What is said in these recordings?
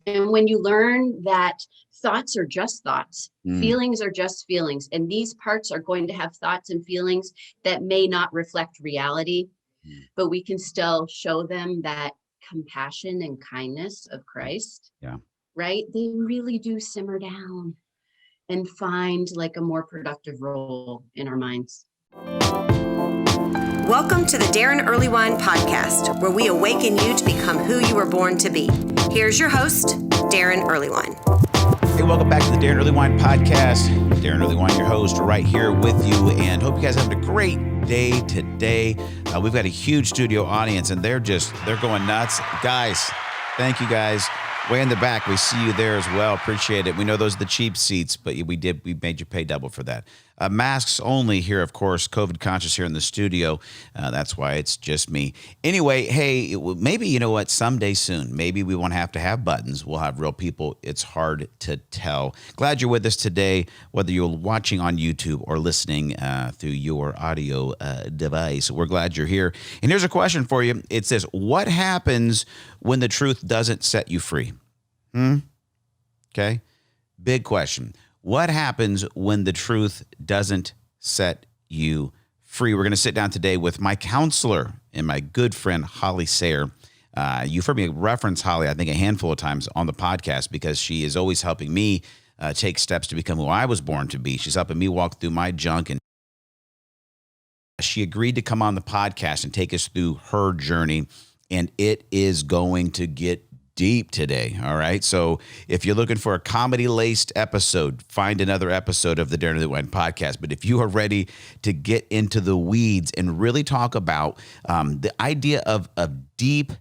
And when you learn that thoughts are just thoughts, Mm. feelings are just feelings, and these parts are going to have thoughts and feelings that may not reflect reality, but we can still show them that compassion and kindness of Christ. Yeah. Right? They really do simmer down and find like a more productive role in our minds. Welcome to the Daron Earlewine podcast, where we awaken you to become who you were born to be. Here's your host, Daron Earlewine. Hey, welcome back to the Daron Earlewine podcast. Daron Earlewine, your host, right here with you, and hope you guys have a great day today. We've got a huge studio audience, and they're going nuts. Guys, thank you guys. Way in the back, we see you there as well. Appreciate it. We know those are the cheap seats, but we made you pay double for that. Masks only here, of course. COVID conscious here in the studio. That's why it's just me. Anyway, hey, maybe, you know what, someday soon, maybe we won't have to have buttons. We'll have real people. It's hard to tell. Glad you're with us today, whether you're watching on YouTube or listening through your audio device. We're glad you're here. And here's a question for you. It says, what happens when the truth doesn't set you free? Okay. Big question. What happens when the truth doesn't set you free? We're going to sit down today with my counselor and my good friend, Holly Sayre. You've heard me reference Holly, I think, a handful of times on the podcast because she is always helping me take steps to become who I was born to be. She's helping me walk through my junk, and she agreed to come on the podcast and take us through her journey, and it is going to get deep today. All right. So if you're looking for a comedy-laced episode, find another episode of the Daron Earlewine podcast. But if you are ready to get into the weeds and really talk about the idea of deep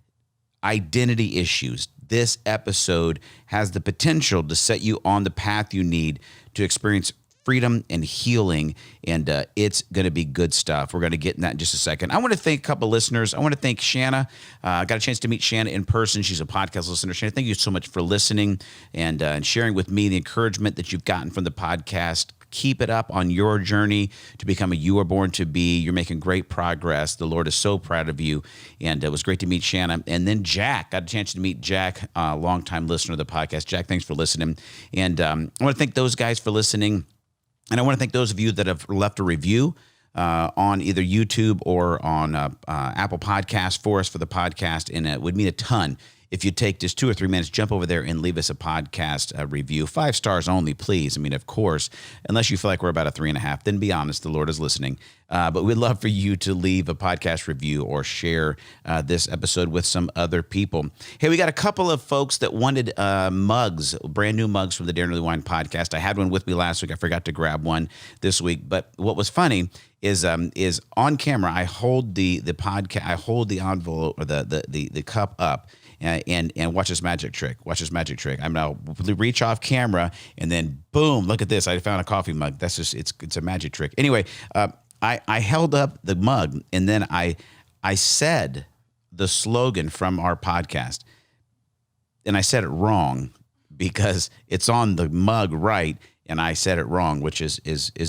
identity issues, this episode has the potential to set you on the path you need to experience freedom and healing, and it's going to be good stuff. We're going to get in that in just a second. I want to thank a couple of listeners. I want to thank Shanna. I got a chance to meet Shanna in person. She's a podcast listener. Shanna, thank you so much for listening and sharing with me the encouragement that you've gotten from the podcast. Keep it up on your journey to become a you were born to be. You're making great progress. The Lord is so proud of you. And it was great to meet Shanna. And then Jack, got a chance to meet Jack, a longtime listener of the podcast. Jack, thanks for listening. And I want to thank those guys for listening. And I want to thank those of you that have left a review on either YouTube or on Apple Podcasts for us for the podcast. And it would mean a ton if you take just 2 or 3 minutes, jump over there and leave us a podcast review. 5 stars only, please. I mean, of course, unless you feel like we're about a 3.5, then be honest, the Lord is listening. But we'd love for you to leave a podcast review or share this episode with some other people. Hey, we got a couple of folks that wanted mugs, brand new mugs from the Daron Earlewine podcast. I had one with me last week. I forgot to grab one this week. But what was funny is on camera, I hold the podcast, I hold the envelope or the cup up. And watch this magic trick. Watch this magic trick. I'm now reach off camera and then boom, look at this. I found a coffee mug. That's just it's a magic trick. Anyway, I held up the mug and then I said the slogan from our podcast, and I said it wrong because it's on the mug right. And I said it wrong, which is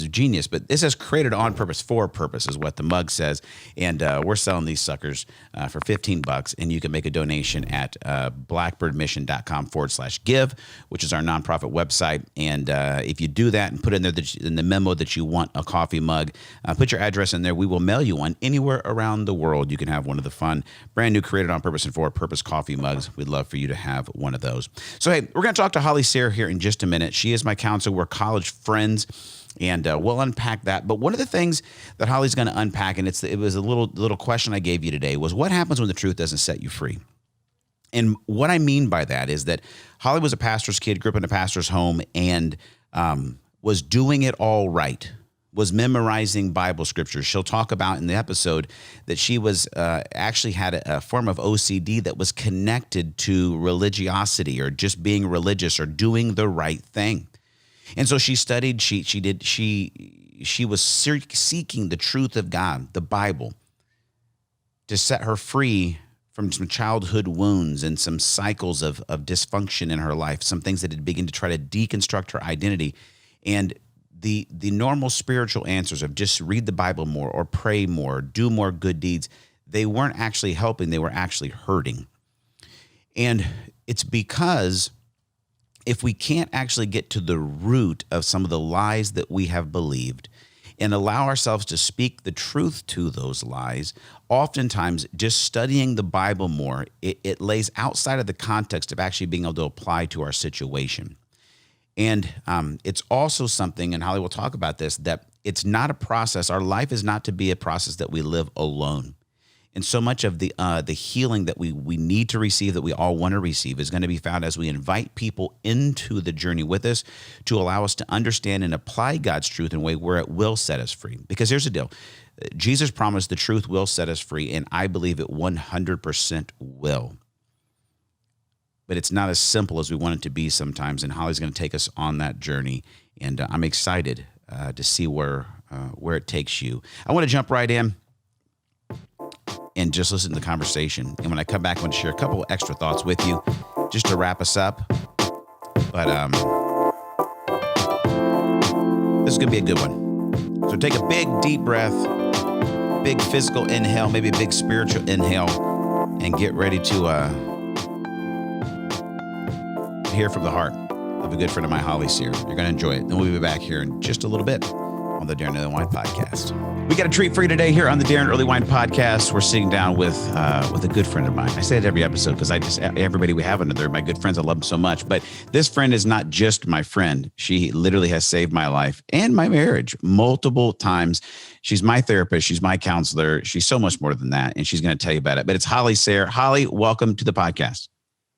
genius. But this is created on purpose, for purpose, is what the mug says. And we're selling these suckers for $15. And you can make a donation at blackbirdmission.com/give, which is our nonprofit website. And if you do that and put in there in the memo that you want a coffee mug, put your address in there. We will mail you one anywhere around the world. You can have one of the fun, brand new, created on purpose and for purpose coffee mugs. We'd love for you to have one of those. So, hey, we're going to talk to Holly Sayre here in just a minute. She is my counselor. We're college friends, and we'll unpack that. But one of the things that Holly's going to unpack, and it was a little question I gave you today, was what happens when the truth doesn't set you free? And what I mean by that is that Holly was a pastor's kid, grew up in a pastor's home, and was doing it all right, was memorizing Bible scriptures. She'll talk about in the episode that she was actually had a form of OCD that was connected to religiosity or just being religious or doing the right thing. And so she studied, she was seeking the truth of God, the Bible, to set her free from some childhood wounds and some cycles of dysfunction in her life, some things that had begun to try to deconstruct her identity. And the normal spiritual answers of just read the Bible more or pray more, do more good deeds, they weren't actually helping, they were actually hurting. And it's because if we can't actually get to the root of some of the lies that we have believed and allow ourselves to speak the truth to those lies, oftentimes just studying the Bible more, it lays outside of the context of actually being able to apply to our situation. And it's also something, and Holly will talk about this, that it's not a process. Our life is not to be a process that we live alone. And so much of the healing that we need to receive, that we all want to receive, is going to be found as we invite people into the journey with us to allow us to understand and apply God's truth in a way where it will set us free. Because here's the deal. Jesus promised the truth will set us free, and I believe it 100% will. But it's not as simple as we want it to be sometimes, and Holly's going to take us on that journey, and I'm excited to see where it takes you. I want to jump right in and just listen to the conversation. And when I come back, I want to share a couple of extra thoughts with you just to wrap us up. But this is going to be a good one. So take a big, deep breath, big physical inhale, maybe a big spiritual inhale, and get ready to hear from the heart of a good friend of mine, Holly Sear. You're going to enjoy it. Then we'll be back here in just a little bit on the Daron Earlewine podcast. We got a treat for you today here on the Daron Earlewine podcast. We're sitting down with a good friend of mine. I say it every episode because everybody we have under there, my good friends, I love them so much. But this friend is not just my friend. She literally has saved my life and my marriage multiple times. She's my therapist. She's my counselor. She's so much more than that. And she's going to tell you about it. But it's Holly Sear. Holly, welcome to the podcast.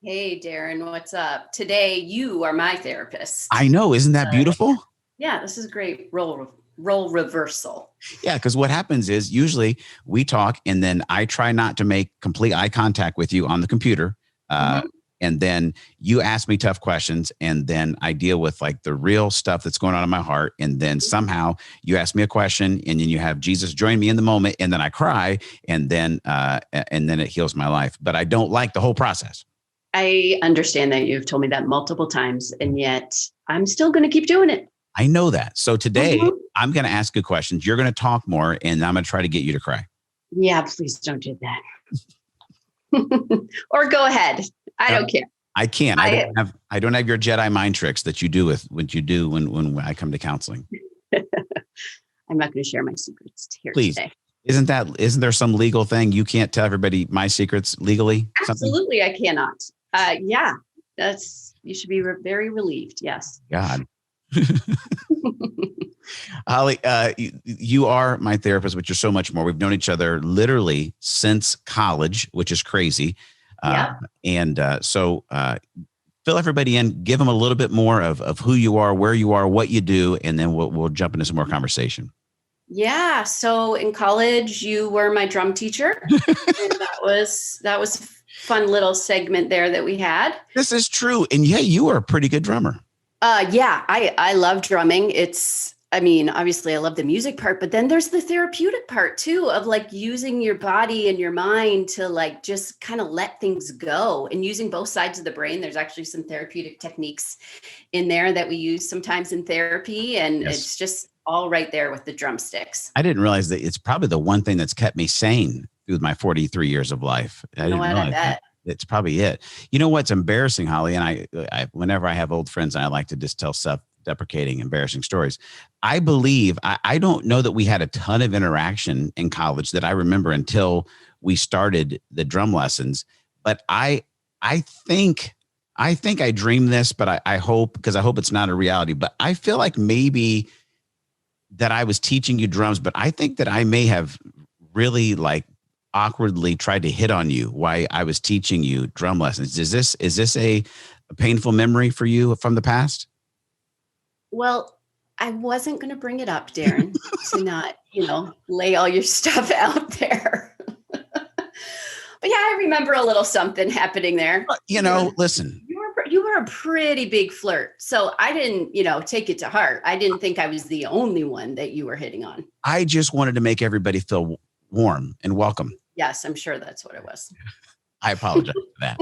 Hey, Daron, what's up? Today, you are my therapist. I know. Isn't that beautiful? Yeah, this is great. Role reversal. Yeah, because what happens is usually we talk and then I try not to make complete eye contact with you on the computer. And then you ask me tough questions and then I deal with like the real stuff that's going on in my heart. And then somehow you ask me a question and then you have Jesus join me in the moment and then I cry and then it heals my life. But I don't like the whole process. I understand that you've told me that multiple times and yet I'm still going to keep doing it. I know that. So today I'm going to ask you questions. You're going to talk more and I'm going to try to get you to cry. Yeah, please don't do that. Or go ahead. I don't care. I can't. I don't have your Jedi mind tricks that you do with what you do when I come to counseling. I'm not going to share my secrets here Please. Today. Isn't there some legal thing you can't tell everybody my secrets legally? Absolutely, I cannot. Yeah, you should be very relieved. Yes. God. Holly, you are my therapist, but you're so much more. We've known each other literally since college, which is crazy. So fill everybody in, give them a little bit more of who you are, where you are, what you do, and then we'll jump into some more conversation. Yeah. So in college, you were my drum teacher. And that was a fun little segment there that we had. This is true. And yeah, you are a pretty good drummer. Yeah, I love drumming. Obviously I love the music part, but then there's the therapeutic part too, of like using your body and your mind to like, just kind of let things go and using both sides of the brain. There's actually some therapeutic techniques in there that we use sometimes in therapy. And It's just all right there with the drumsticks. I didn't realize that it's probably the one thing that's kept me sane through my 43 years of life. I didn't realize that. It's probably it. You know what's embarrassing, Holly? And I whenever I have old friends, I like to just tell self-deprecating, embarrassing stories. I believe, I don't know that we had a ton of interaction in college that I remember until we started the drum lessons. But I think I dreamed this, but I hope it's not a reality. But I feel like maybe that I was teaching you drums, but I think that I may have really like awkwardly tried to hit on you while I was teaching you drum lessons. Is this a painful memory for you from the past? Well, I wasn't going to bring it up, Daron, to not, lay all your stuff out there. But yeah, I remember a little something happening there. Listen. You were a pretty big flirt. So I didn't, take it to heart. I didn't think I was the only one that you were hitting on. I just wanted to make everybody feel warm and welcome. Yes, I'm sure that's what it was. I apologize for that.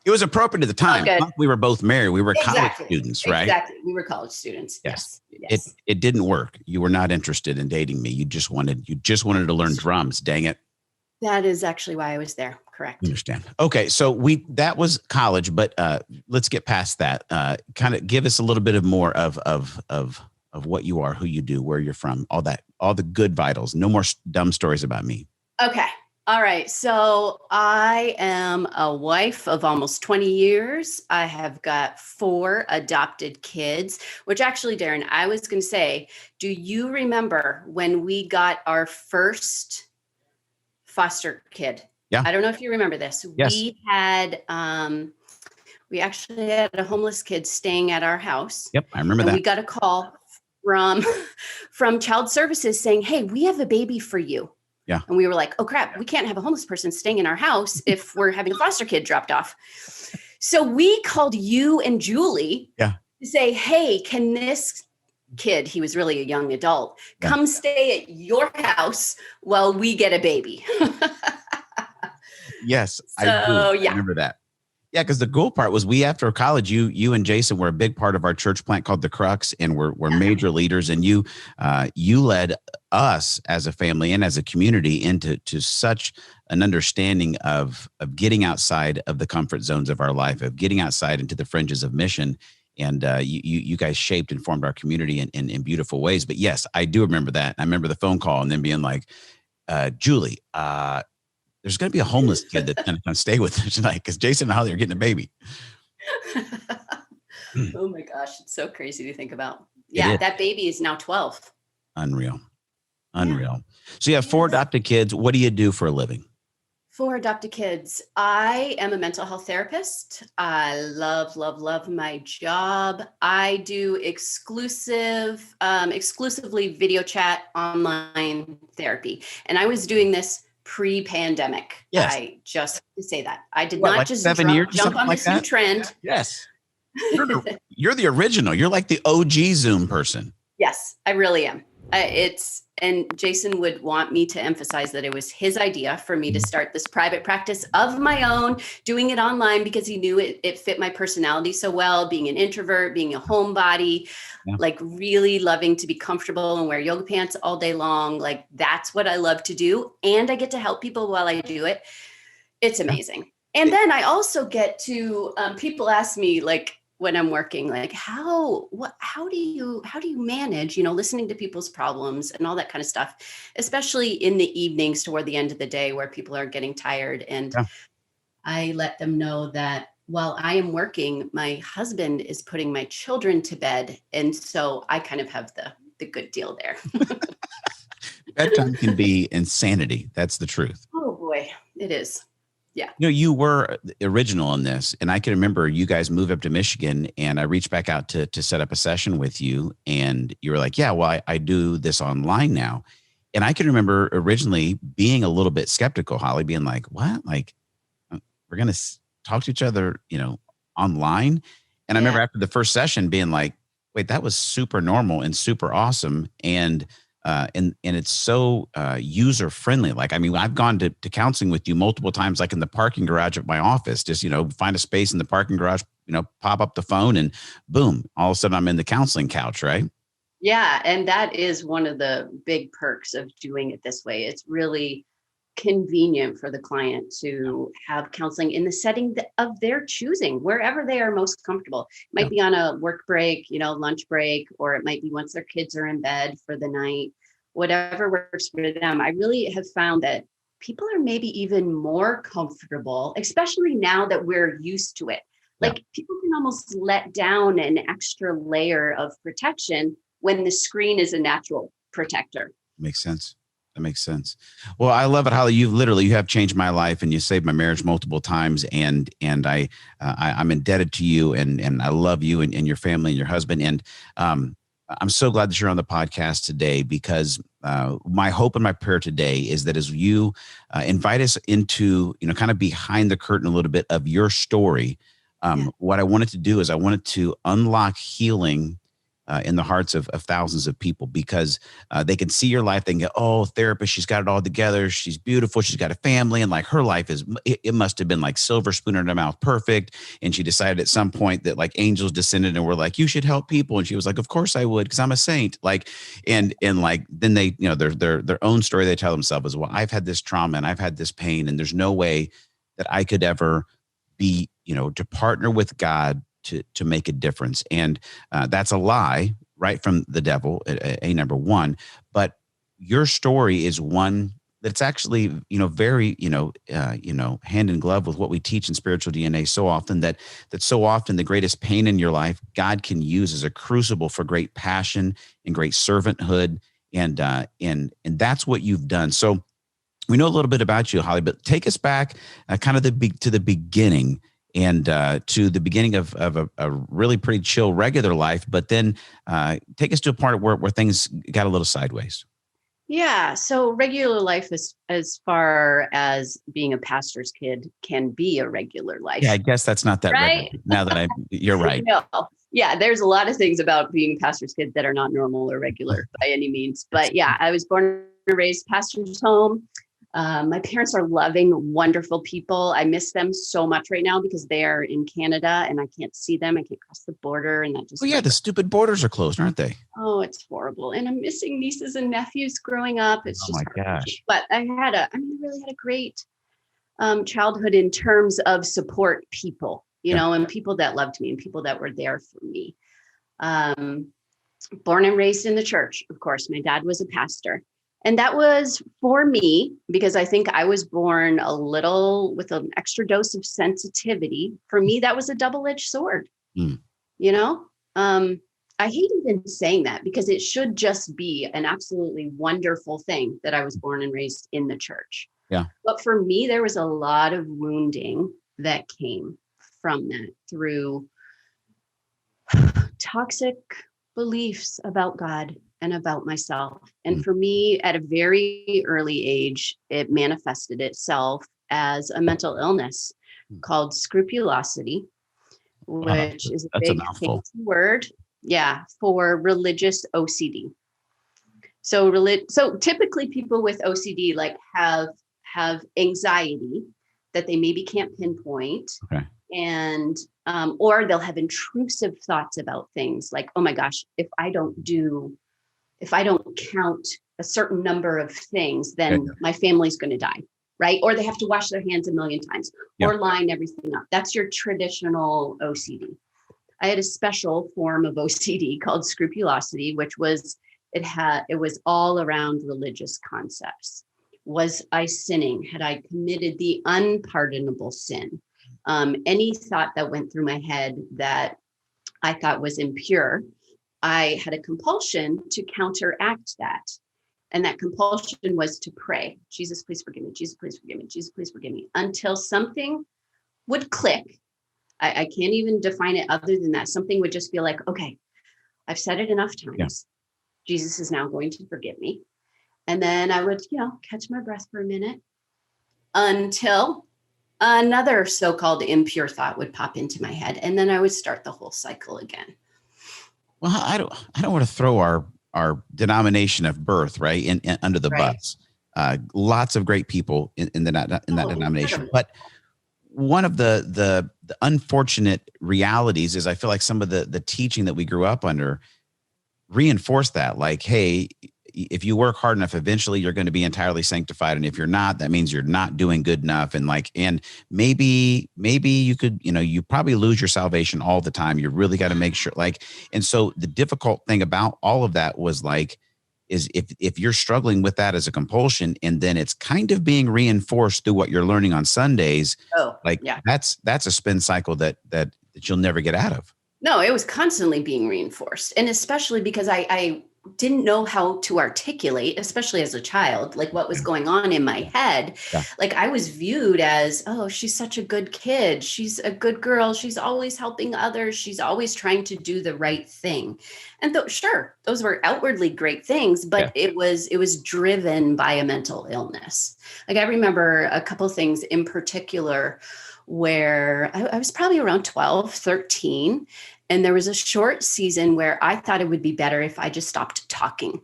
It was appropriate at the time. We were both married. We were college students, right? Exactly. We were college students. Yes. It didn't work. You were not interested in dating me. You just wanted to learn drums. Dang it. That is actually why I was there. Correct. Understand. Okay. So that was college, but let's get past that. Kind of give us a little bit of more of what you are, who you do, where you're from, all that, all the good vitals. No more dumb stories about me. Okay. All right. So I am a wife of almost 20 years. I have got 4 adopted kids, which actually, Daron, I was going to say, do you remember when we got our first foster kid? Yeah. I don't know if you remember this. Yes. We actually had a homeless kid staying at our house. Yep. I remember that. We got a call from Child Services saying, hey, we have a baby for you. Yeah. And we were like, oh crap, we can't have a homeless person staying in our house if we're having a foster kid dropped off. So we called you and Julie to say, hey, can this kid, he was really a young adult, come stay at your house while we get a baby? Yes. So, I remember that. Yeah, because the cool part was after college, you and Jason were a big part of our church plant called The Crux, and we're major leaders. And you led us as a family and as a community into such an understanding of getting outside of the comfort zones of our life, of getting outside into the fringes of mission. And you guys shaped and formed our community in beautiful ways. But yes, I do remember that. I remember the phone call and then being like, Julie, there's going to be a homeless kid that's going to come stay with us tonight because Jason and Holly are getting a baby. Oh my gosh, it's so crazy to think about. Yeah, that baby is now 12. Unreal. Yeah. So you have 4 adopted kids. What do you do for a living? 4 adopted kids. I am a mental health therapist. I love my job. I do exclusively video chat online therapy. And I was doing this pre-pandemic. Yes. I just to say that. I did not just 7 years, jump on this new trend. Yes. You're the original. You're like the OG Zoom person. Yes, I really am. And Jason would want me to emphasize that it was his idea for me to start this private practice of my own, doing it online because he knew it fit my personality so well, being an introvert, being a homebody, like really loving to be comfortable and wear yoga pants all day long. Like that's what I love to do. And I get to help people while I do it. It's amazing. And then I also get to, people ask me like, when I'm working, like how do you manage, listening to people's problems and all that kind of stuff, especially in the evenings toward the end of the day where people are getting tired. And I let them know that while I am working, my husband is putting my children to bed. And so I kind of have the good deal there. Bedtime can be insanity. That's the truth. Oh boy, it is. Yeah. You were original in this. And I can remember you guys moved up to Michigan and I reached back out to set up a session with you. And you were like, yeah, well, I do this online now. And I can remember originally being a little bit skeptical, Holly, being like, what? Like, we're going to talk to each other, online. And I remember after the first session being like, wait, that was super normal and super awesome. And it's so user friendly. Like, I mean, I've gone to counseling with you multiple times, like in the parking garage of my office, just, find a space in the parking garage, pop up the phone and boom, all of a sudden I'm in the counseling couch, right? Yeah. And that is one of the big perks of doing it this way. It's really convenient for the client to have counseling in the setting of their choosing, wherever they are most comfortable. It might be on a work break, lunch break, or it might be once their kids are in bed for the night, whatever works for them. I really have found that people are maybe even more comfortable, especially now that we're used to it. Like people can almost let down an extra layer of protection when the screen is a natural protector. Makes sense. That makes sense. Well, I love it, Holly. You have changed my life and you saved my marriage multiple times. And I'm indebted to you and I love you and your family and your husband. And I'm so glad that you're on the podcast today because my hope and my prayer today is that as you invite us into, kind of behind the curtain a little bit of your story, what I wanted to do is I wanted to unlock healing in the hearts of thousands of people because they can see your life. They can go, oh, therapist, she's got it all together. She's beautiful. She's got a family. And like her life it must have been like silver spoon in her mouth, perfect. And she decided at some point that like angels descended and were like, you should help people. And she was like, of course I would, because I'm a saint. Like, and like, then they, their own story they tell themselves is, well, I've had this trauma and I've had this pain and there's no way that I could ever be, to partner with God to make a difference. And that's a lie right from the devil, a number one. But your story is one that's actually, very, hand in glove with what we teach in spiritual DNA so often, that so often the greatest pain in your life, God can use as a crucible for great passion and great servanthood. And that's what you've done. So we know a little bit about you, Holly, but take us back kind of to the beginning, and to the beginning of a really pretty chill regular life, but then take us to a part where things got a little sideways. Yeah. So regular life, as far as being a pastor's kid, can be a regular life. Yeah, I guess that's not that right? regular. Now that you're right. No. Yeah, there's a lot of things about being a pastor's kid that are not normal or regular by any means. But yeah, I was born and raised pastor's home. My parents are loving, wonderful people. I miss them so much right now because they are in Canada and I can't see them. I can't cross the border, and that just. Oh yeah, the stupid borders are closed, aren't they? Oh, it's horrible. And I'm missing nieces and nephews growing up. It's just. Oh my gosh. But I really had a great childhood in terms of support people, and people that loved me and people that were there for me. Born and raised in the church, of course. My dad was a pastor. And that was for me, because I think I was born a little with an extra dose of sensitivity. For me, that was a double-edged sword. I hate even saying that because it should just be an absolutely wonderful thing that I was born and raised in the church. Yeah. But for me, there was a lot of wounding that came from that through toxic beliefs about God and about myself. And for me, at a very early age, it manifested itself as a mental illness called scrupulosity, which is a big fancy word, for religious OCD. So typically people with OCD have anxiety that they maybe can't pinpoint. Okay. And or they'll have intrusive thoughts about things like, oh my gosh, if I don't count a certain number of things, then my family's going to die, right? Or they have to wash their hands a million times or line everything up. That's your traditional OCD. I had a special form of OCD called scrupulosity, which was, it was all around religious concepts. Was I sinning? Had I committed the unpardonable sin? Any thought that went through my head that I thought was impure, I had a compulsion to counteract that. And that compulsion was to pray, Jesus, please forgive me. Jesus, please forgive me. Jesus, please forgive me. Until something would click. I can't even define it other than that. Something would just feel like, okay, I've said it enough times. Yeah. Jesus is now going to forgive me. And then I would, catch my breath for a minute until another so-called impure thought would pop into my head. And then I would start the whole cycle again. Well, I don't want to throw our denomination of birth, right, in under the bus. Lots of great people in that denomination, but one of the unfortunate realities is I feel like some of the teaching that we grew up under reinforced that, like, hey, if you work hard enough, eventually you're going to be entirely sanctified. And if you're not, that means you're not doing good enough. And maybe you could, you probably lose your salvation all the time. You really got to make sure, and so the difficult thing about all of that was is if you're struggling with that as a compulsion, and then it's kind of being reinforced through what you're learning on Sundays, that's a spin cycle that you'll never get out of. No, it was constantly being reinforced. And especially because I didn't know how to articulate, especially as a child, like what was going on in my head. Yeah. Like I was viewed as, oh, she's such a good kid. She's a good girl. She's always helping others. She's always trying to do the right thing. And sure, those were outwardly great things, but it was driven by a mental illness. Like I remember a couple of things in particular where I was probably around 12, 13. And there was a short season where I thought it would be better if I just stopped talking,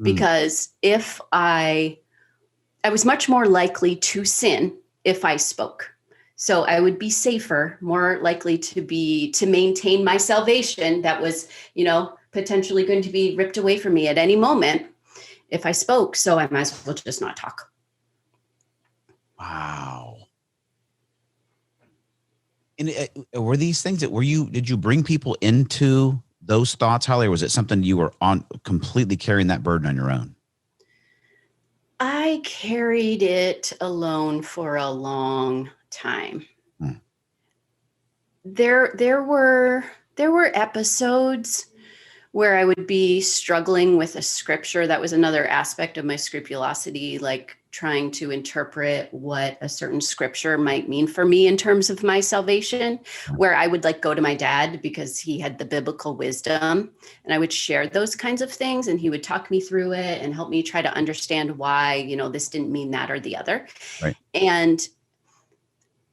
because if I was much more likely to sin if I spoke. So I would be safer, more likely to maintain my salvation that was, potentially going to be ripped away from me at any moment if I spoke. So I might as well just not talk. Wow. And were these things did you bring people into those thoughts, Holly, or was it something you were on completely carrying that burden on your own? I carried it alone for a long time. Hmm. There were episodes where I would be struggling with a scripture. That was another aspect of my scrupulosity, like trying to interpret what a certain scripture might mean for me in terms of my salvation, where I would like go to my dad because he had the biblical wisdom, and I would share those kinds of things, and he would talk me through it and help me try to understand why, this didn't mean that or the other. Right. And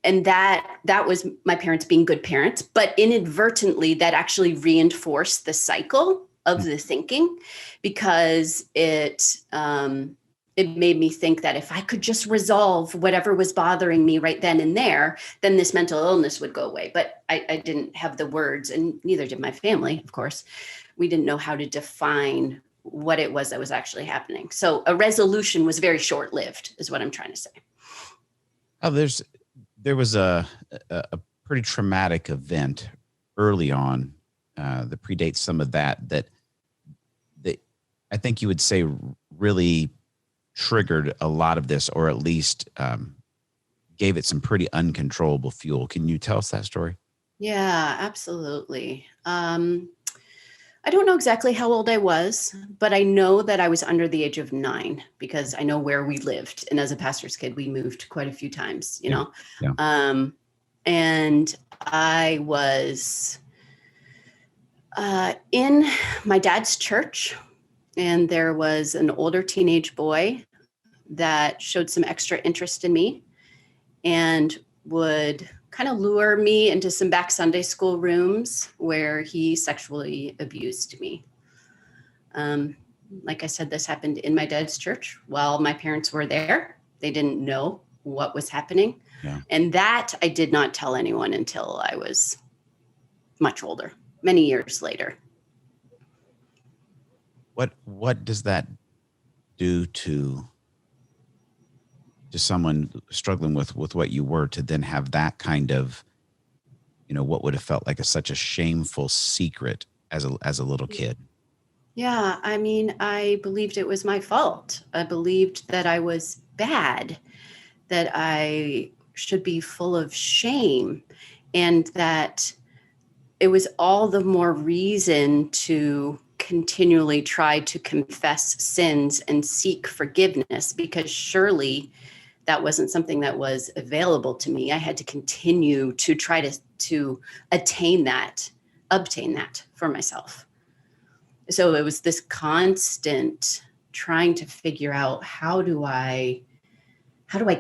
that was my parents being good parents, but inadvertently that actually reinforced the cycle of the thinking, because it made me think that if I could just resolve whatever was bothering me right then and there, then this mental illness would go away. But I didn't have the words, and neither did my family, of course. We didn't know how to define what it was that was actually happening. So a resolution was very short-lived, is what I'm trying to say. Oh, there was a pretty traumatic event early on that predates some of that I think you would say really triggered a lot of this, or at least gave it some pretty uncontrollable fuel. Can you tell us that story? Yeah, absolutely. I don't know exactly how old I was, but I know that I was under the age of 9 because I know where we lived. And as a pastor's kid, we moved quite a few times, Yeah. And I was in my dad's church, and there was an older teenage boy that showed some extra interest in me and would kind of lure me into some back Sunday school rooms where he sexually abused me. Like I said, this happened in my dad's church while my parents were there. They didn't know what was happening. Yeah. And that I did not tell anyone until I was much older, many years later. What does that do to someone struggling with what you were, to then have that kind of, what would have felt like such a shameful secret as a little kid? Yeah, I mean, I believed it was my fault. I believed that I was bad, that I should be full of shame, and that it was all the more reason to continually try to confess sins and seek forgiveness, because surely that wasn't something that was available to me. I had to continue to try to obtain that for myself. So it was this constant trying to figure out how do I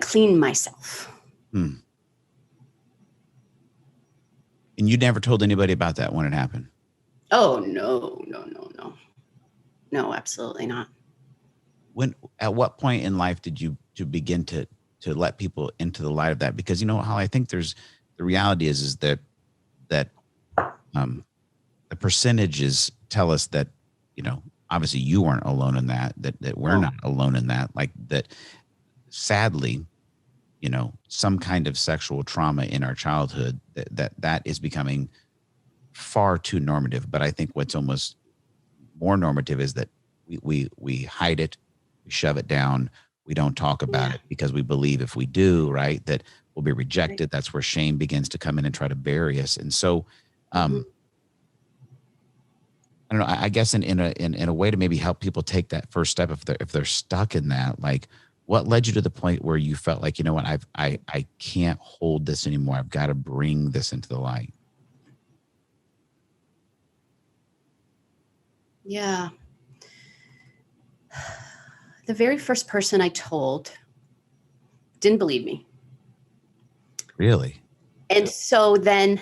clean myself? And you never told anybody about that when it happened? Oh, no, absolutely not. At what point in life did you begin to let people into the light of that? Because Holly, I think the reality is that the percentages tell us that, obviously you weren't alone in that we're not alone in that, like that sadly, some kind of sexual trauma in our childhood that is becoming far too normative. But I think what's almost more normative is that we hide it, we shove it down, we don't talk about it because we believe if we do, right, that we'll be rejected. Right. That's where shame begins to come in and try to bury us. And so, I don't know, I guess in a way to maybe help people take that first step if they're stuck in that, like what led you to the point where you felt like, I can't hold this anymore. I've got to bring this into the light. Yeah. The very first person I told didn't believe me. Really? And so then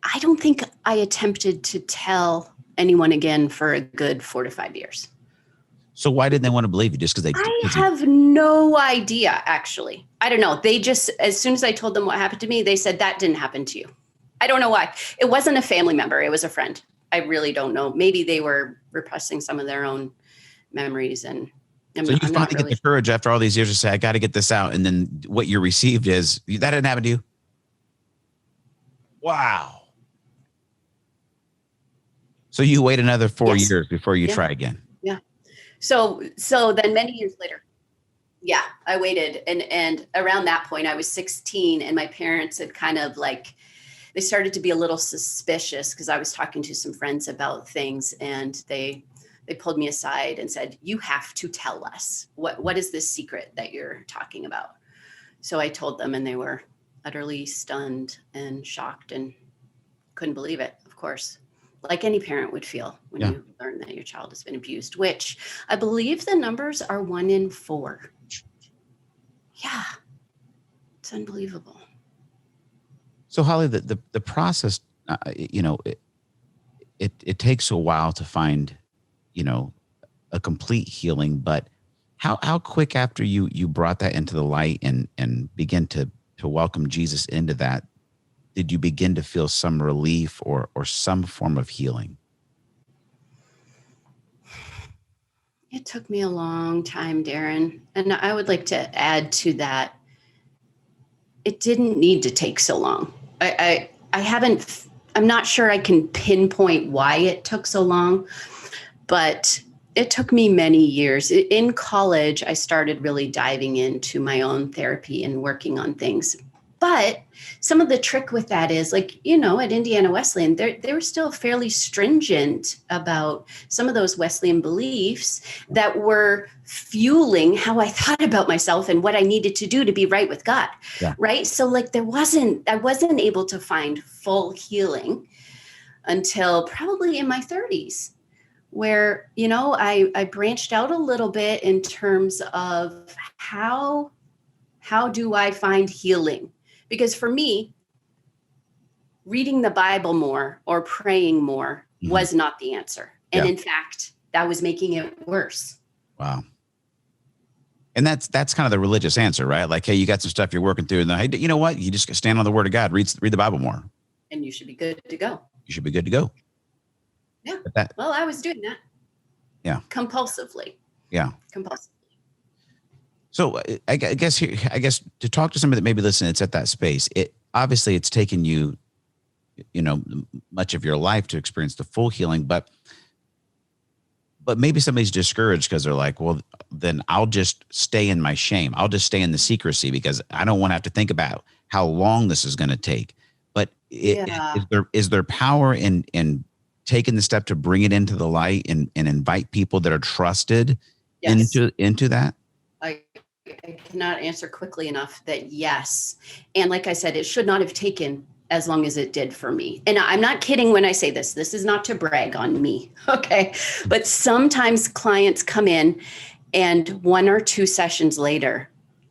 I don't think I attempted to tell anyone again for a good 4 to 5 years. So why didn't they want to believe you? Just because I have no idea, actually. I don't know. They just, as soon as I told them what happened to me, they said that didn't happen to you. I don't know why. It wasn't a family member. It was a friend. I really don't know. Maybe they were repressing some of their own memories. And so you finally get the courage after all these years to say, I got to get this out. And then what you received is, that didn't happen to you? Wow. So you wait another 4 Yes. years before you try again. Yeah. So then many years later, yeah, I waited. And around that point I was 16, and my parents had kind of like, they started to be a little suspicious because I was talking to some friends about things, and they pulled me aside and said, "You have to tell us what is this secret that you're talking about?" So I told them, and they were utterly stunned and shocked and couldn't believe it, of course, like any parent would feel when you learn that your child has been abused, which I believe the numbers are 1 in 4. Yeah, it's unbelievable. So Holly, the process, it takes a while to find, a complete healing. But how quick after you brought that into the light and begin to welcome Jesus into that, did you begin to feel some relief or some form of healing? It took me a long time, Daron. And I would like to add to that, it didn't need to take so long. I'm not sure I can pinpoint why it took so long, but it took me many years. In college, I started really diving into my own therapy and working on things. But some of the trick with that is, like, at Indiana Wesleyan, they were still fairly stringent about some of those Wesleyan beliefs that were fueling how I thought about myself and what I needed to do to be right with God. Yeah. Right. So like I wasn't able to find full healing until probably in my 30s, where, I branched out a little bit in terms of how do I find healing? Because for me, reading the Bible more or praying more was not the answer. And in fact, that was making it worse. Wow. And that's kind of the religious answer, right? Like, hey, you got some stuff you're working through, and hey, you know what? You just stand on the Word of God, read the Bible more, and you should be good to go. You should be good to go. Yeah. Well, I was doing that. Yeah. Compulsively. Yeah. Compulsively. So I guess to talk to somebody that maybe listen, it's at that space. Obviously it's taken you, much of your life to experience the full healing, but maybe somebody's discouraged because they're like, well, then I'll just stay in my shame. I'll just stay in the secrecy because I don't want to have to think about how long this is going to take. But is there power in taking the step to bring it into the light and invite people that are trusted into that? I cannot answer quickly enough that yes. And like I said, it should not have taken as long as it did for me. And I'm not kidding when I say this. This is not to brag on me. Okay. But sometimes clients come in and 1 or 2 sessions later,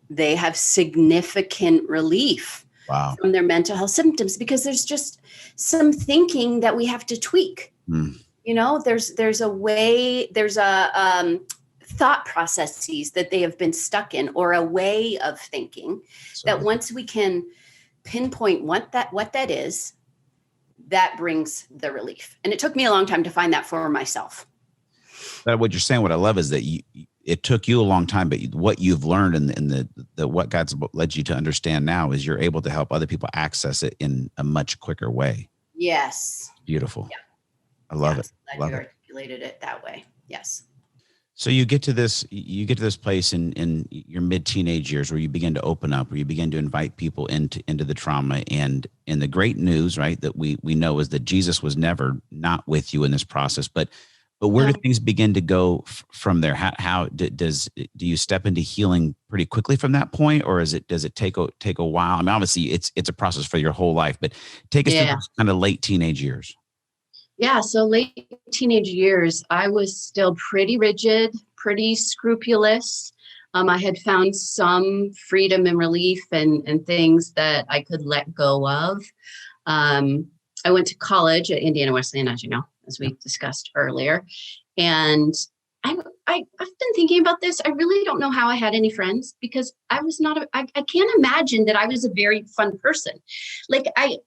they have significant relief from their mental health symptoms because there's just some thinking that we have to tweak. There's a way, there's a thought processes that they have been stuck in, or a way of thinking that once we can pinpoint what that is, that brings the relief. And it took me a long time to find that for myself. But what you're saying, what I love is that it took you a long time, but what you've learned and what God's led you to understand now is you're able to help other people access it in a much quicker way. Yes. Beautiful. Yeah. I love it. Glad you articulated it that way. Yes. So you get to this place in your mid-teenage years where you begin to open up, where you begin to invite people into the trauma. And the great news, right, that we know is that Jesus was never not with you in this process. But where do things begin to go from there? How do you step into healing pretty quickly from that point, or does it take a while? I mean, obviously it's a process for your whole life, but take us through those kind of late teenage years. Yeah. So late teenage years, I was still pretty rigid, pretty scrupulous. I had found some freedom and relief and things that I could let go of. I went to college at Indiana Wesleyan, as you know, as we discussed earlier. And I've been thinking about this. I really don't know how I had any friends because I was not, I can't imagine that I was a very fun person. Like I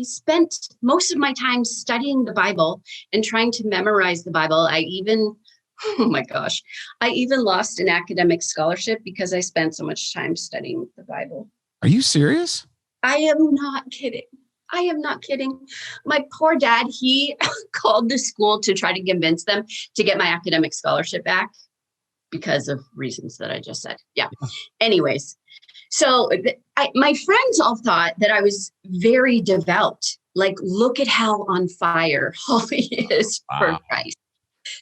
spent most of my time studying the Bible and trying to memorize the Bible. I even lost an academic scholarship because I spent so much time studying the Bible. Are you serious? I am not kidding. I am not kidding. My poor dad, he called the school to try to convince them to get my academic scholarship back because of reasons that I just said. Yeah. Anyways, so my friends all thought that I was very devout. Like, look at how on fire Holly is for Christ.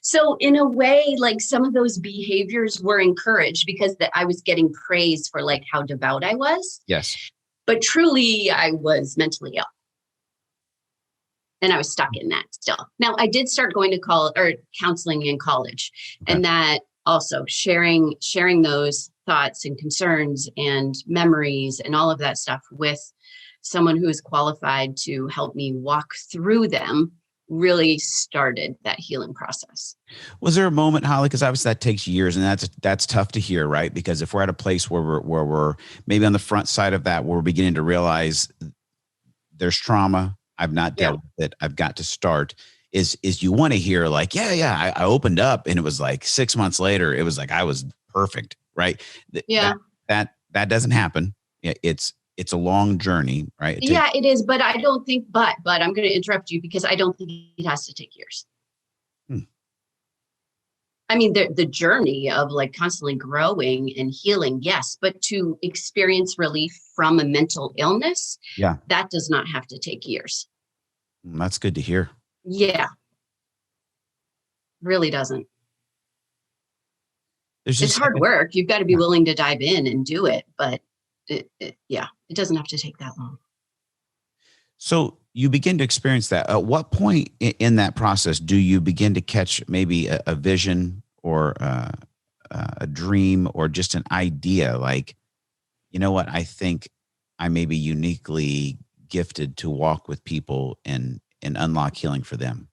So in a way, like some of those behaviors were encouraged because that I was getting praise for like how devout I was. Yes. But truly, I was mentally ill. And I was stuck in that still. Now, I did start going to college or counseling in college. Okay. And that also sharing those thoughts and concerns and memories and all of that stuff with someone who is qualified to help me walk through them really started that healing process. Was there a moment, Holly, because obviously that takes years, and that's tough to hear, right? Because if we're at a place where we're maybe on the front side of that, where we're beginning to realize there's trauma, I've not dealt with it, I've got to start, is you want to hear like, I opened up and it was like 6 months later, it was like I was perfect, right? That doesn't happen. It's a long journey, right? It is, but I don't think, but I'm going to interrupt you because I don't think it has to take years. I mean, the journey of like constantly growing and healing, yes, but to experience relief from a mental illness, that does not have to take years. That's good to hear. Yeah. Really doesn't. It's hard work. You've got to be willing to dive in and do it, but it doesn't have to take that long. So you begin to experience that. At what point in that process do you begin to catch maybe a vision or a dream or just an idea like, you know what, I think I may be uniquely gifted to walk with people and unlock healing for them?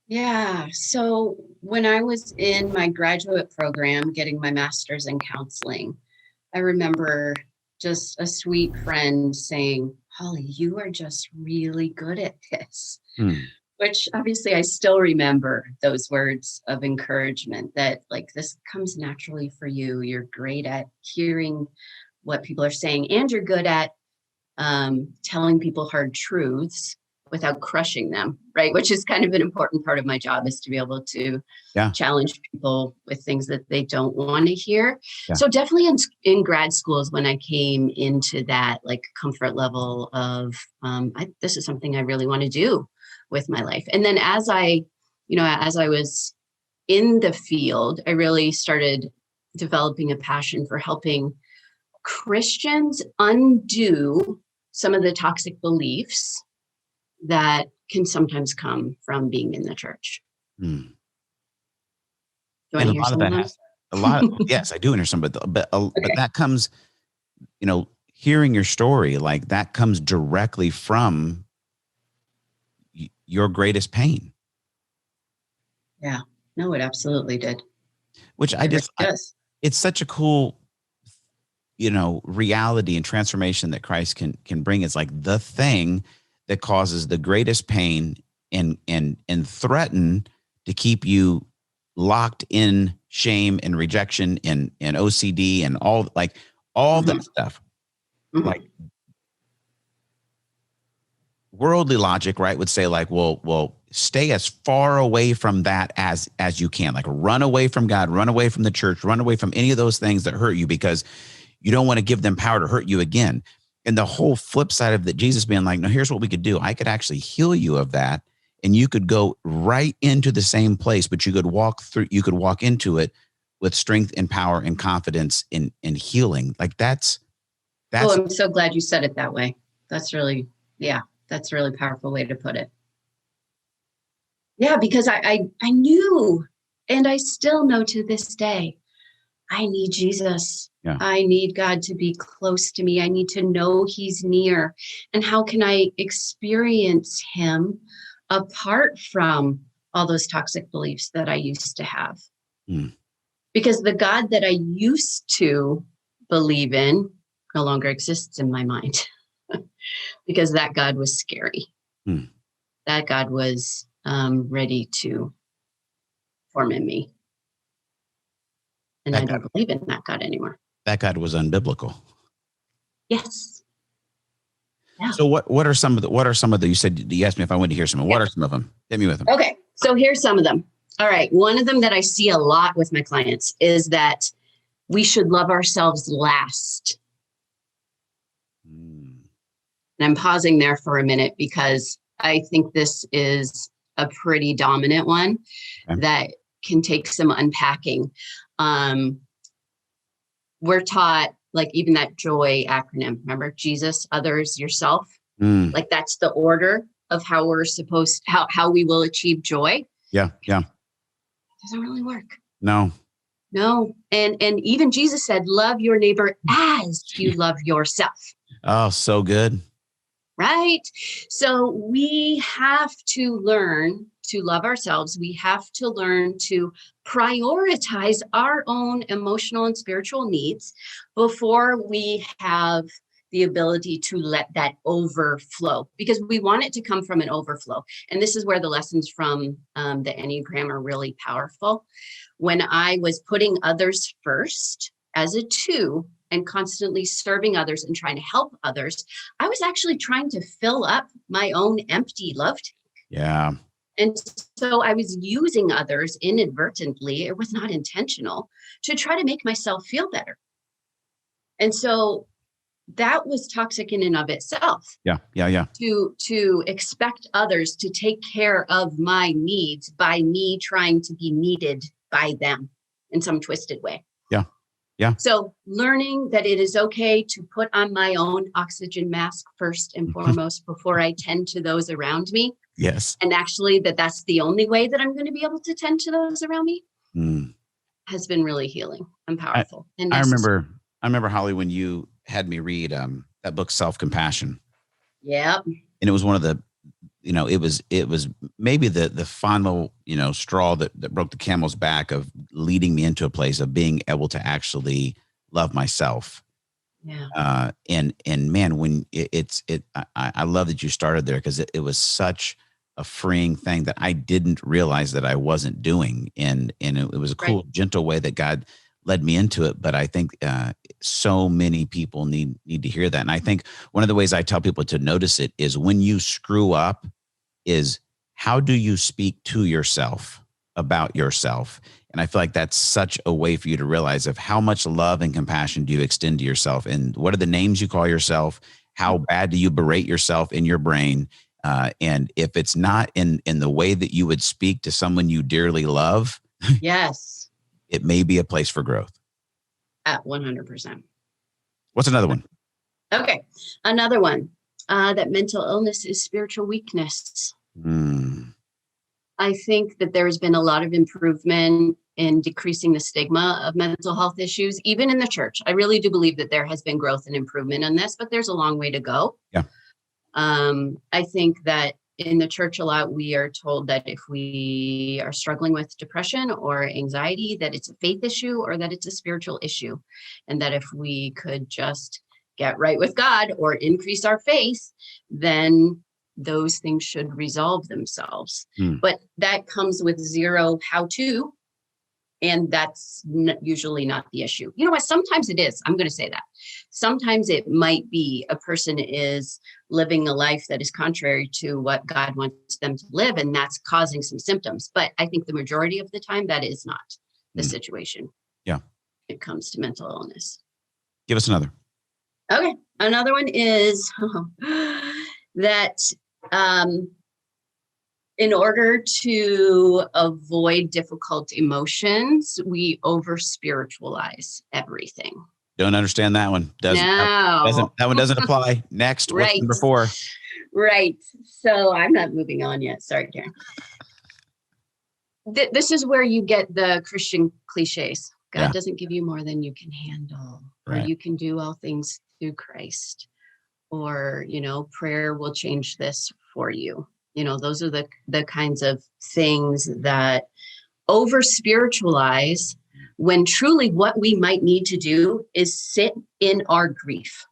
Yeah. So when I was in my graduate program, getting my master's in counseling, I remember just a sweet friend saying, Holly, you are just really good at this, which obviously I still remember those words of encouragement that like, this comes naturally for you. You're great at hearing what people are saying, and you're good at telling people hard truths without crushing them, right? Which is kind of an important part of my job, is to be able to challenge people with things that they don't want to hear. Yeah. So definitely in grad schools, when I came into that like comfort level of, this is something I really want to do with my life. And then as I was in the field, I really started developing a passion for helping Christians undo some of the toxic beliefs that can sometimes come from being in the church. Do you want to hear some of that? A lot of yes, I do understand, but that comes, hearing your story, like that comes directly from your greatest pain. Yeah, no, it absolutely did. Which it's such a cool, reality and transformation that Christ can bring. It's like the thing that causes the greatest pain and threaten to keep you locked in shame and rejection and OCD and all that stuff. Like worldly logic, right, would say like, well, stay as far away from that as you can. Like run away from God, run away from the church, run away from any of those things that hurt you because you don't want to give them power to hurt you again. And the whole flip side of that, Jesus being like, no, here's what we could do. I could actually heal you of that. And you could go right into the same place, but you could walk into it with strength and power and confidence in healing. Like that's. Oh, I'm so glad you said it that way. That's really a really powerful way to put it. Yeah, because I knew, and I still know to this day, I need Jesus. Yeah. I need God to be close to me. I need to know he's near. And how can I experience him apart from all those toxic beliefs that I used to have? Because the God that I used to believe in no longer exists in my mind. Because that God was scary. That God was ready to torment me. And I don't believe in that God anymore. That God was unbiblical. Yes. Yeah. So what are some of the, you said, you asked me if I wanted to hear some. What are some of them? Hit me with them. Okay. So here's some of them. All right. One of them that I see a lot with my clients is that we should love ourselves last. And I'm pausing there for a minute because I think this is a pretty dominant one that can take some unpacking. We're taught, like, even that JOY acronym, remember, Jesus, others, yourself. Like, that's the order of how we're supposed, how we will achieve joy. Yeah. It doesn't really work. No. And even Jesus said, love your neighbor as you love yourself. Oh, so good. Right. So we have to learn to love ourselves. We have to learn to prioritize our own emotional and spiritual needs before we have the ability to let that overflow, because we want it to come from an overflow. And this is where the lessons from the Enneagram are really powerful. When I was putting others first as a 2 and constantly serving others and trying to help others, I was actually trying to fill up my own empty love tank. Yeah. And so I was using others inadvertently, it was not intentional, to try to make myself feel better. And so that was toxic in and of itself. Yeah. To expect others to take care of my needs by me trying to be needed by them in some twisted way. Yeah. So learning that it is okay to put on my own oxygen mask first and foremost before I tend to those around me. Yes. And actually that's the only way that I'm going to be able to tend to those around me has been really healing and powerful. I remember, Holly, when you had me read that book, Self-Compassion. Yep. And it was one of the, it was maybe the final, straw that broke the camel's back of leading me into a place of being able to actually love myself. Yeah. And man, when I love that you started there, because it was such a freeing thing that I didn't realize that I wasn't doing. And it was a cool, gentle way that God led me into it. But I think so many people need to hear that. And I think one of the ways I tell people to notice it is when you screw up is how do you speak to yourself about yourself? And I feel like that's such a way for you to realize of how much love and compassion do you extend to yourself, and what are the names you call yourself? How bad do you berate yourself in your brain? And if it's not in the way that you would speak to someone you dearly love, yes, it may be a place for growth. At 100%. What's another one? Okay. Another one, that mental illness is spiritual weakness. I think that there's been a lot of improvement in decreasing the stigma of mental health issues, even in the church. I really do believe that there has been growth and improvement in this, but there's a long way to go. Yeah. I think that in the church a lot, we are told that if we are struggling with depression or anxiety, that it's a faith issue or that it's a spiritual issue. And that if we could just get right with God or increase our faith, then those things should resolve themselves. But that comes with zero how-to. And that's usually not the issue. You know what? Sometimes it is. I'm going to say that. Sometimes it might be a person is living a life that is contrary to what God wants them to live, and that's causing some symptoms. But I think the majority of the time, that is not the situation. Yeah. When it comes to mental illness. Give us another. Okay. Another one is that in order to avoid difficult emotions, we over-spiritualize everything. Don't understand that one. That one doesn't apply. Next, what's number 4? Right. So I'm not moving on yet. Sorry, Karen. This is where you get the Christian cliches. God doesn't give you more than you can handle, or you can do all things through Christ, or, prayer will change this for you. Those are the kinds of things that over spiritualize, when truly what we might need to do is sit in our grief.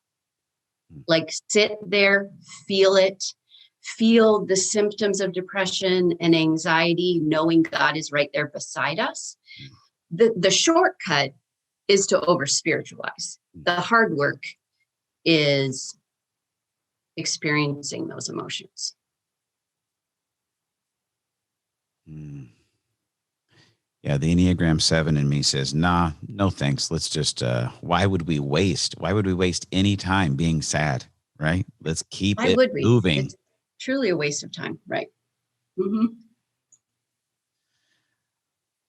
Like, sit there, feel it, feel the symptoms of depression and anxiety, knowing God is right there beside us. The shortcut is to over spiritualize. The hard work is experiencing those emotions. Yeah, the Enneagram 7 in me says, nah, no thanks. Let's just, why would we waste any time being sad, right? Let's keep Why it would we? moving. It's truly a waste of time, right? Mm-hmm.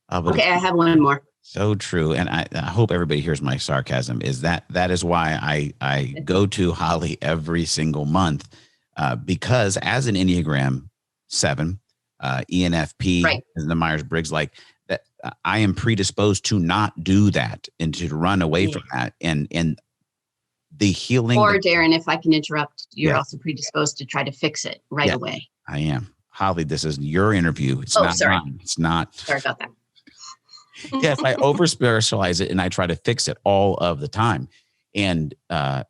But Okay, I have one more. so true. And I hope everybody hears my sarcasm, is that is why I go to Holly every single month, because as an Enneagram 7, ENFP, Right. the Myers-Briggs, like that, I am predisposed to not do that and to run away from that. And the healing. Or Daron, if I can interrupt, you're Yes. also predisposed to try to fix it right away. I am. Holly, this is your interview. It's not sorry. mine. It's not. Sorry about that. Yes, I over spiritualize it and I try to fix it all of the time. And I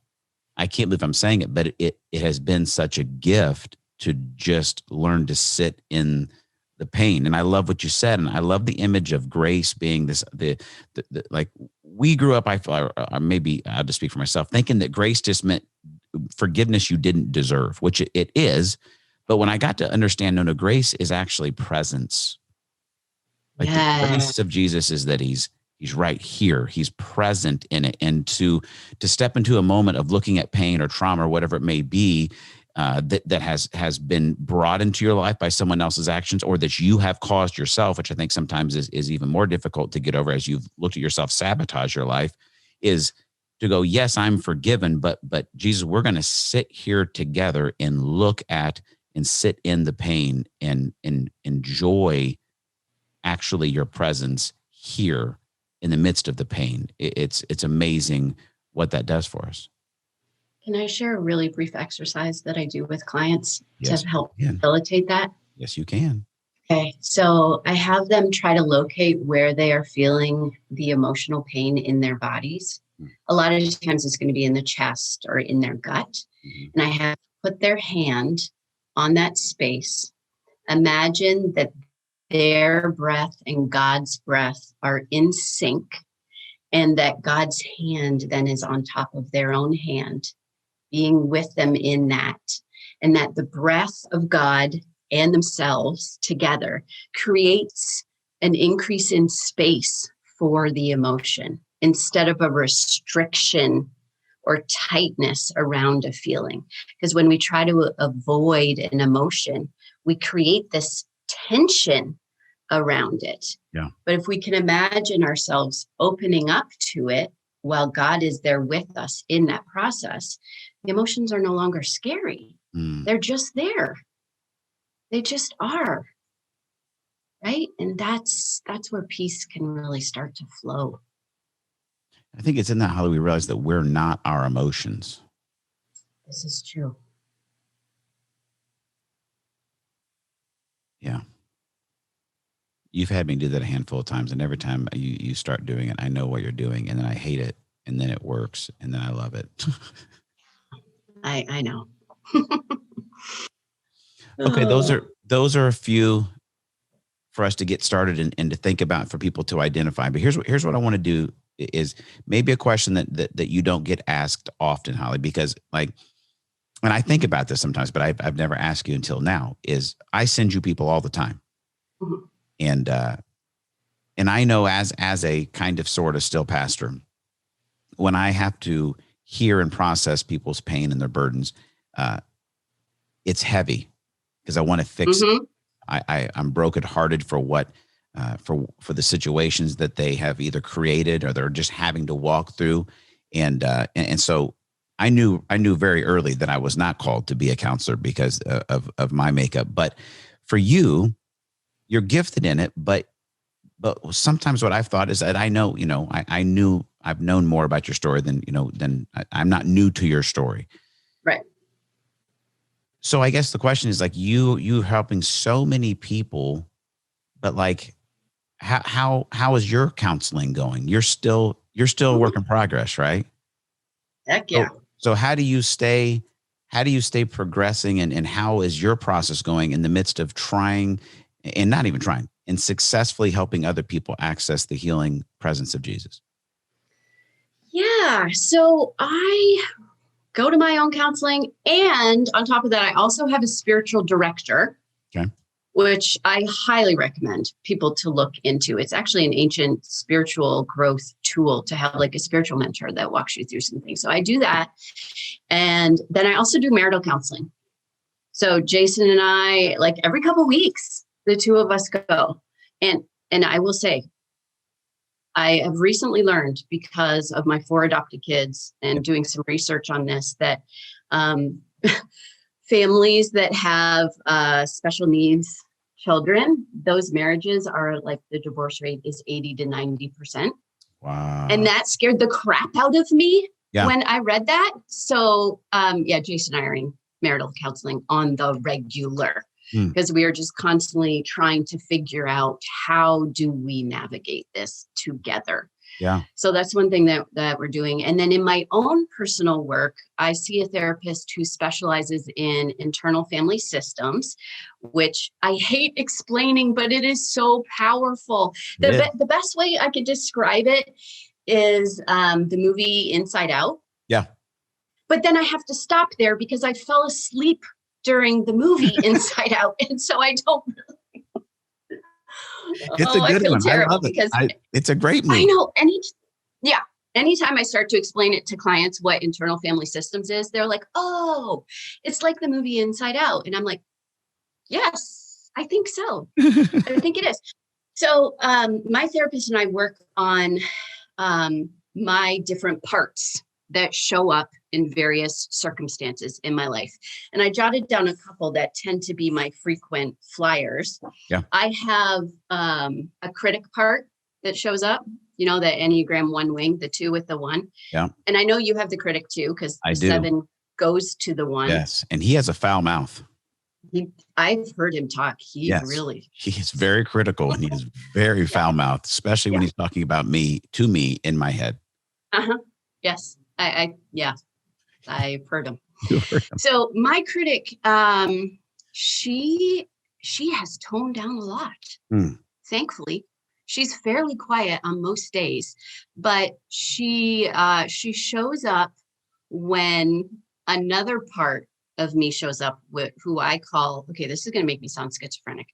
can't believe I'm saying it, but it has been such a gift to just learn to sit in the pain. And I love what you said. And I love the image of grace being this, the like we grew up, I feel, or maybe I'll just speak for myself, thinking that grace just meant forgiveness you didn't deserve, which it is. But when I got to understand, no, grace is actually presence. Like the grace of Jesus is that he's right here. He's present in it. And to step into a moment of looking at pain or trauma or whatever it may be, that has been brought into your life by someone else's actions, or that you have caused yourself, which I think sometimes is even more difficult to get over as you've looked at yourself sabotage your life, is to go, yes, I'm forgiven, but Jesus, we're going to sit here together and look at and sit in the pain and enjoy actually your presence here in the midst of the pain. It's amazing what that does for us. Can I share a really brief exercise that I do with clients Yes, to help you can. facilitate that? Yes, you can. Okay, so I have them try to locate where they are feeling the emotional pain in their bodies. A lot of times it's going to be in the chest or in their gut. And I have put their hand on that space. Imagine that their breath and God's breath are in sync, and that God's hand then is on top of their own hand, being with them in that, and that the breath of God and themselves together creates an increase in space for the emotion instead of a restriction or tightness around a feeling. Because when we try to avoid an emotion, we create this tension around it. Yeah. But if we can imagine ourselves opening up to it while God is there with us in that process, the emotions are no longer scary. They're just there. They just are. Right? And that's where peace can really start to flow. I think it's in that, how we realize that we're not our emotions. This is true. Yeah. You've had me do that a handful of times, and every time you start doing it, I know what you're doing, and then I hate it, and then it works, and then I love it. I know. Okay, those are a few for us to get started and to think about, for people to identify. But here's what I want to do is maybe a question that you don't get asked often, Holly, because and I think about this sometimes, but I've never asked you until now, is I send you people all the time. Mhm. And I know as a kind of sort of still pastor, when I have to hear and process people's pain and their burdens, it's heavy because I want to fix it. I'm brokenhearted for what, for the situations that they have either created or they're just having to walk through. And so I knew very early that I was not called to be a counselor because of my makeup. But for you, you're gifted in it. But sometimes what I've thought is that I've known more about your story than I'm not new to your story. Right. So I guess the question is you helping so many people, but how is your counseling going? You're still a work in progress, right? Heck yeah. So how do you stay progressing, and how is your process going in the midst of trying and not even trying and successfully helping other people access the healing presence of Jesus? Yeah. So I go to my own counseling. And on top of that, I also have a spiritual director, which I highly recommend people to look into. It's actually an ancient spiritual growth tool to have like a spiritual mentor that walks you through some things. So I do that. And then I also do marital counseling. So Jason and I, like every couple of weeks, the two of us go. And I will say, I have recently learned, because of my 4 adopted kids and doing some research on this, that families that have special needs children, those marriages are like, the divorce rate is 80 to 90%. Wow. And that scared the crap out of me when I read that. So Jason and I are in marital counseling on the regular, because we are just constantly trying to figure out, how do we navigate this together? Yeah. So that's one thing that we're doing. And then in my own personal work, I see a therapist who specializes in internal family systems, which I hate explaining, but it is so powerful. The best way I could describe it is the movie Inside Out. Yeah. But then I have to stop there because I fell asleep during the movie Inside Out. And so I don't really. It's a good one. I love it. Because it's a great movie. I know. Anytime I start to explain it to clients what internal family systems is, they're like, oh, it's like the movie Inside Out. And I'm like, yes, I think so. I think it is. So my therapist and I work on my different parts that show up in various circumstances in my life. And I jotted down a couple that tend to be my frequent flyers. Yeah. I have a critic part that shows up, the Enneagram 1 wing, the 2 with the 1. Yeah. And I know you have the critic too, because the 7 goes to the 1. Yes. And he has a foul mouth. I've heard him talk. He is very critical, and he is very foul mouthed, especially when he's talking about me, to me, in my head. Yes. I've heard him. So my critic, she has toned down a lot. Thankfully, she's fairly quiet on most days, but she shows up when another part of me shows up, with who I call, okay, this is going to make me sound schizophrenic,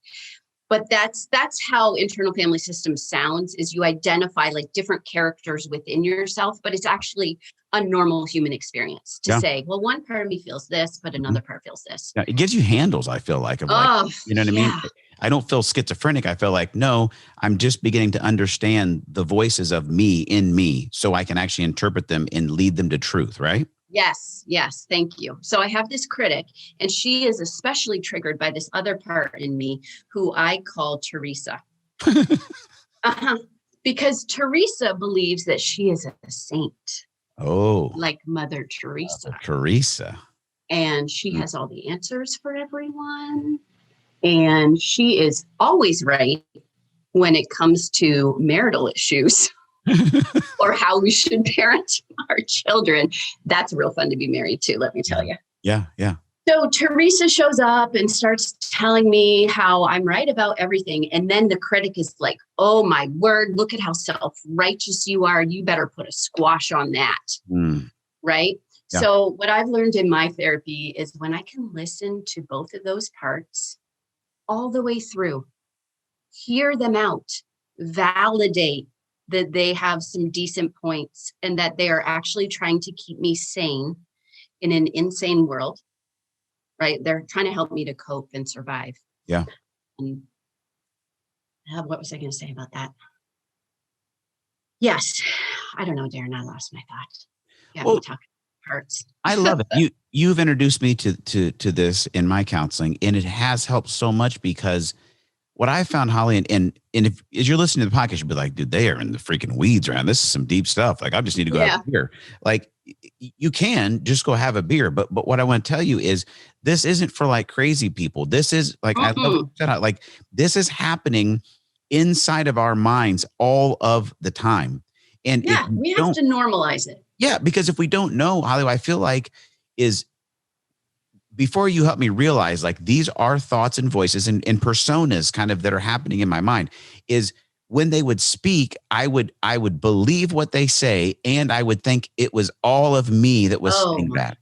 but that's how internal family systems sounds, is you identify like different characters within yourself, but it's actually a normal human experience to say, well, one part of me feels this, but another part feels this. Yeah, it gives you handles, I feel like, of like, you know what I mean? I don't feel schizophrenic. I feel like, no, I'm just beginning to understand the voices of me in me, so I can actually interpret them and lead them to truth, right? Yes. Thank you. So I have this critic, and she is especially triggered by this other part in me who I call Teresa. Because Teresa believes that she is a saint. Oh. Like Mother Teresa. And she has all the answers for everyone. And she is always right when it comes to marital issues. Or how we should parent our children. That's real fun to be married to, let me tell you. Yeah. So Teresa shows up and starts telling me how I'm right about everything. And then the critic is like, oh my word, look at how self-righteous you are. You better put a squash on that. Right? Yeah. So what I've learned in my therapy is when I can listen to both of those parts all the way through, hear them out, validate that they have some decent points and that they are actually trying to keep me sane in an insane world, right? They're trying to help me to cope and survive. Yeah. And what was I going to say about that? Yes. I don't know, Daron, I lost my thought. Yeah, well, we talk parts. I love it. You've introduced me to this in my counseling, and it has helped so much, because what I found, Holly, and if as you're listening to the podcast, you'll be like, dude, they are in the freaking weeds around. This is some deep stuff. Like, I just need to go have a beer. Like, you can just go have a beer. But what I want to tell you is, this isn't for like crazy people. This is like, I love it. Like, this is happening inside of our minds all of the time. And we have to normalize it. Yeah, because if we don't know, Holly, I feel like is, before you help me realize, like, these are thoughts and voices and personas kind of that are happening in my mind, is when they would speak, I would believe what they say, and I would think it was all of me that was saying that.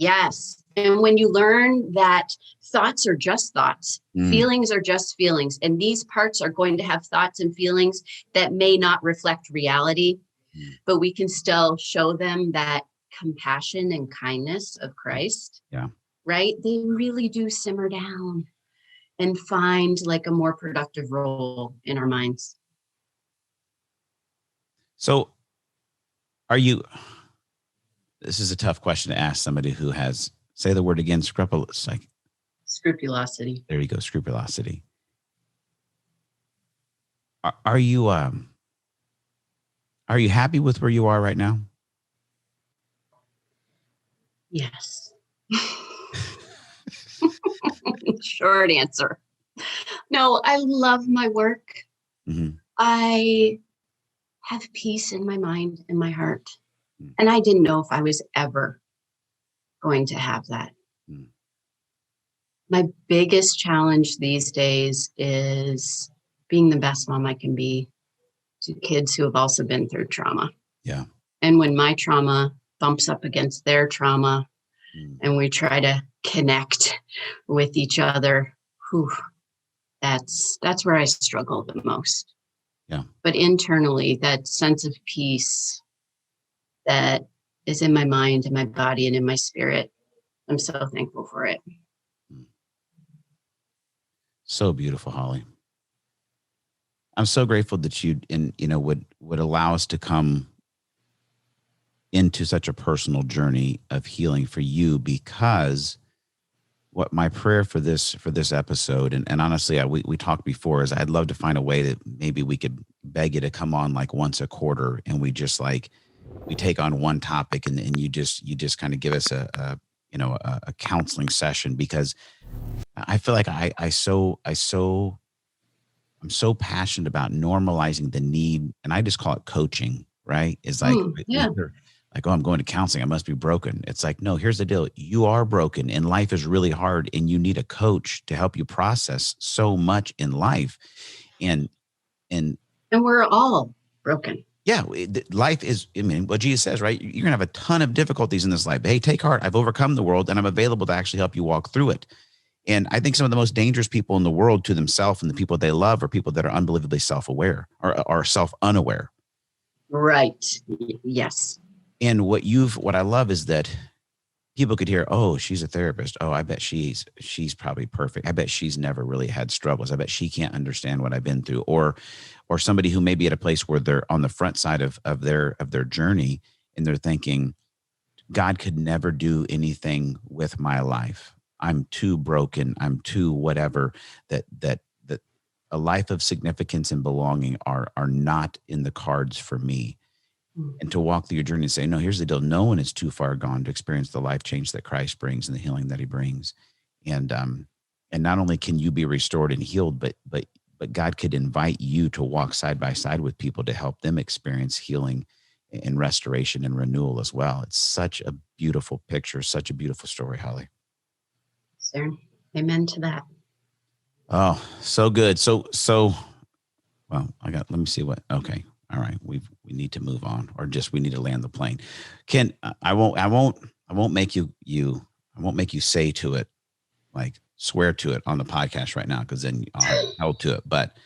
Yes. And when you learn that thoughts are just thoughts, Mm. feelings are just feelings, and these parts are going to have thoughts and feelings that may not reflect reality, but we can still show them that compassion and kindness of Christ. Yeah. Right? They really do simmer down and find like a more productive role in our minds. So this is a tough question to ask somebody who has, say the word again, scrupulous. Like, Scrupulosity. there you go, scrupulosity. Are you happy with where you are right now? Yes. Short answer. No, I love my work. Mm-hmm. I have peace in my mind and my heart. Mm. And I didn't know if I was ever going to have that. Mm. My biggest challenge these days is being the best mom I can be to kids who have also been through trauma. Yeah. And when my trauma bumps up against their trauma, and we try to connect with each other, that's where I struggle the most. Yeah. But internally, that sense of peace that is in my mind, in my body, and in my spirit, I'm so thankful for it. So beautiful, Holly. I'm so grateful that you would allow us to come into such a personal journey of healing for you, because what my prayer for this episode, and honestly, we talked before, is I'd love to find a way that maybe we could beg you to come on like once a quarter, and we just we take on one topic, and you just kind of give us a counseling session, because I feel like I'm so passionate about normalizing the need, and I just call it coaching, right? It's like, Yeah. like, oh, I'm going to counseling, I must be broken. It's like, no, here's the deal. You are broken, and life is really hard, and you need a coach to help you process so much in life. And we're all broken. yeah, life is, I mean, what Jesus says, right? You're gonna have a ton of difficulties in this life. But hey, take heart. I've overcome the world, and I'm available to actually help you walk through it. And I think some of the most dangerous people in the world to themselves and the people they love are people that are unbelievably self-aware or self-unaware. Right. Yes. And what I love is that people could hear, oh, she's a therapist. Oh, I bet she's probably perfect. I bet she's never really had struggles. I bet she can't understand what I've been through. Or somebody who may be at a place where they're on the front side of their journey, and they're thinking, God could never do anything with my life. I'm too broken. I'm too whatever, that a life of significance and belonging are not in the cards for me. And to walk through your journey and say, no, here's the deal. No one is too far gone to experience the life change that Christ brings and the healing that he brings. And not only can you be restored and healed, but God could invite you to walk side by side with people to help them experience healing and restoration and renewal as well. It's such a beautiful picture, such a beautiful story, Holly. Sir, amen to that. Oh, so good. So, well, let me see okay. All right. We need to move on, or just, we need to land the plane. I won't make you say to it, like swear to it on the podcast right now, because then I'll held to it. But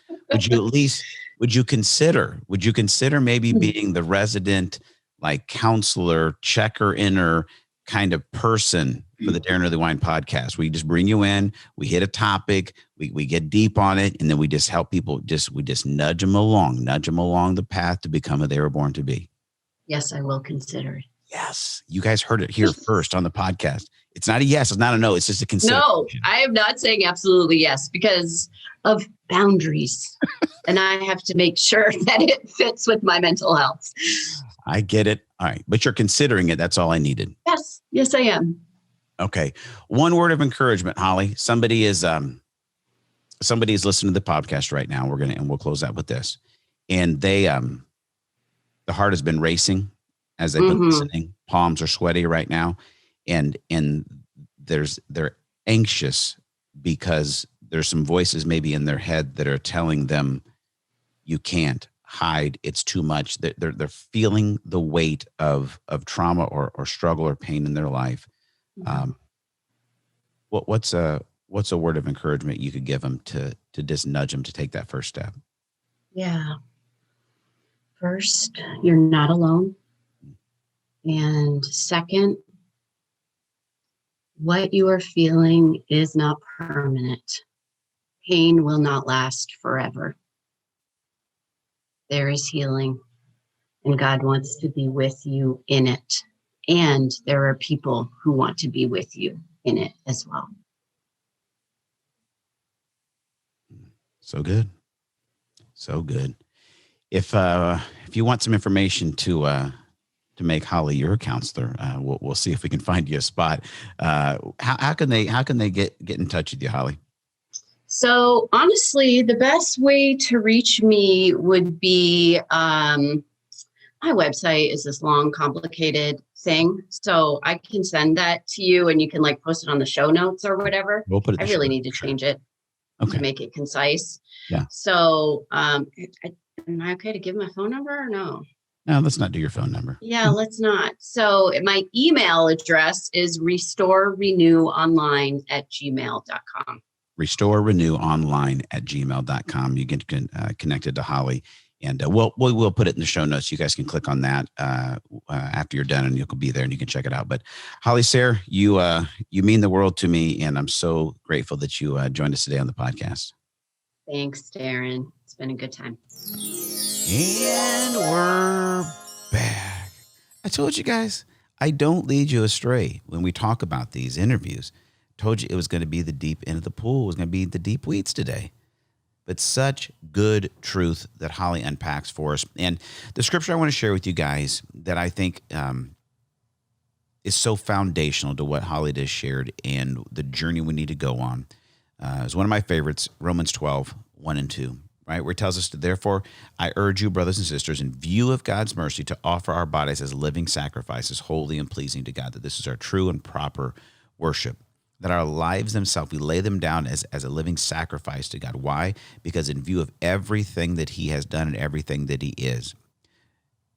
would you consider maybe being the resident, like, counselor, checker inner kind of person for the Daron Earlewine podcast? We just bring you in, we hit a topic, we get deep on it, and then we just help people, we just nudge them along the path to become who they were born to be. Yes, I will consider it. Yes. You guys heard it here first on the podcast. It's not a yes, it's not a no, it's just a consideration. No, I am not saying absolutely yes, because of boundaries. And I have to make sure that it fits with my mental health. I get it. All right. But you're considering it. That's all I needed. Yes. Yes, I am. Okay. One word of encouragement, Holly. Somebody is listening to the podcast right now. We'll close out with this. And they, the heart has been racing as they've been listening. Palms are sweaty right now. And they're anxious because there's some voices maybe in their head that are telling them, you can't hide, it's too much. They're feeling the weight of trauma or struggle or pain in their life. What's a word of encouragement you could give them to just nudge them to take that first step? Yeah. First, you're not alone. And second, what you are feeling is not permanent. Pain will not last forever. There is healing, and God wants to be with you in it. And there are people who want to be with you in it as well. So good. So good. If you want some information to make Holly your counselor, we'll see if we can find you a spot. How can they get in touch with you, Holly? So honestly, the best way to reach me would be my website is this long, complicated thing. So I can send that to you and you can like post it on the show notes or whatever. We'll put it. I really need to change it to make it concise. Yeah. So am I okay to give my phone number or no? No, let's not do your phone number. Yeah, let's not. So my email address is restorenewonline@gmail.com. restorenewonline@gmail.com. You get connected to Holly, and we'll put it in the show notes. You guys can click on that after you're done, and you'll be there and you can check it out. But Holly, Sarah, you mean the world to me, and I'm so grateful that you joined us today on the podcast. Thanks, Daron. It's been a good time. And we're back. I told you guys, I don't lead you astray when we talk about these interviews. Told you it was going to be the deep end of the pool. It was going to be the deep weeds today. But such good truth that Holly unpacks for us. And the scripture I want to share with you guys that I think is so foundational to what Holly just shared and the journey we need to go on is one of my favorites, Romans 12:1-2. Right, where it tells us, therefore, I urge you, brothers and sisters, in view of God's mercy, to offer our bodies as living sacrifices, holy and pleasing to God, that this is our true and proper worship, that our lives themselves, we lay them down as a living sacrifice to God. Why? Because in view of everything that he has done and everything that he is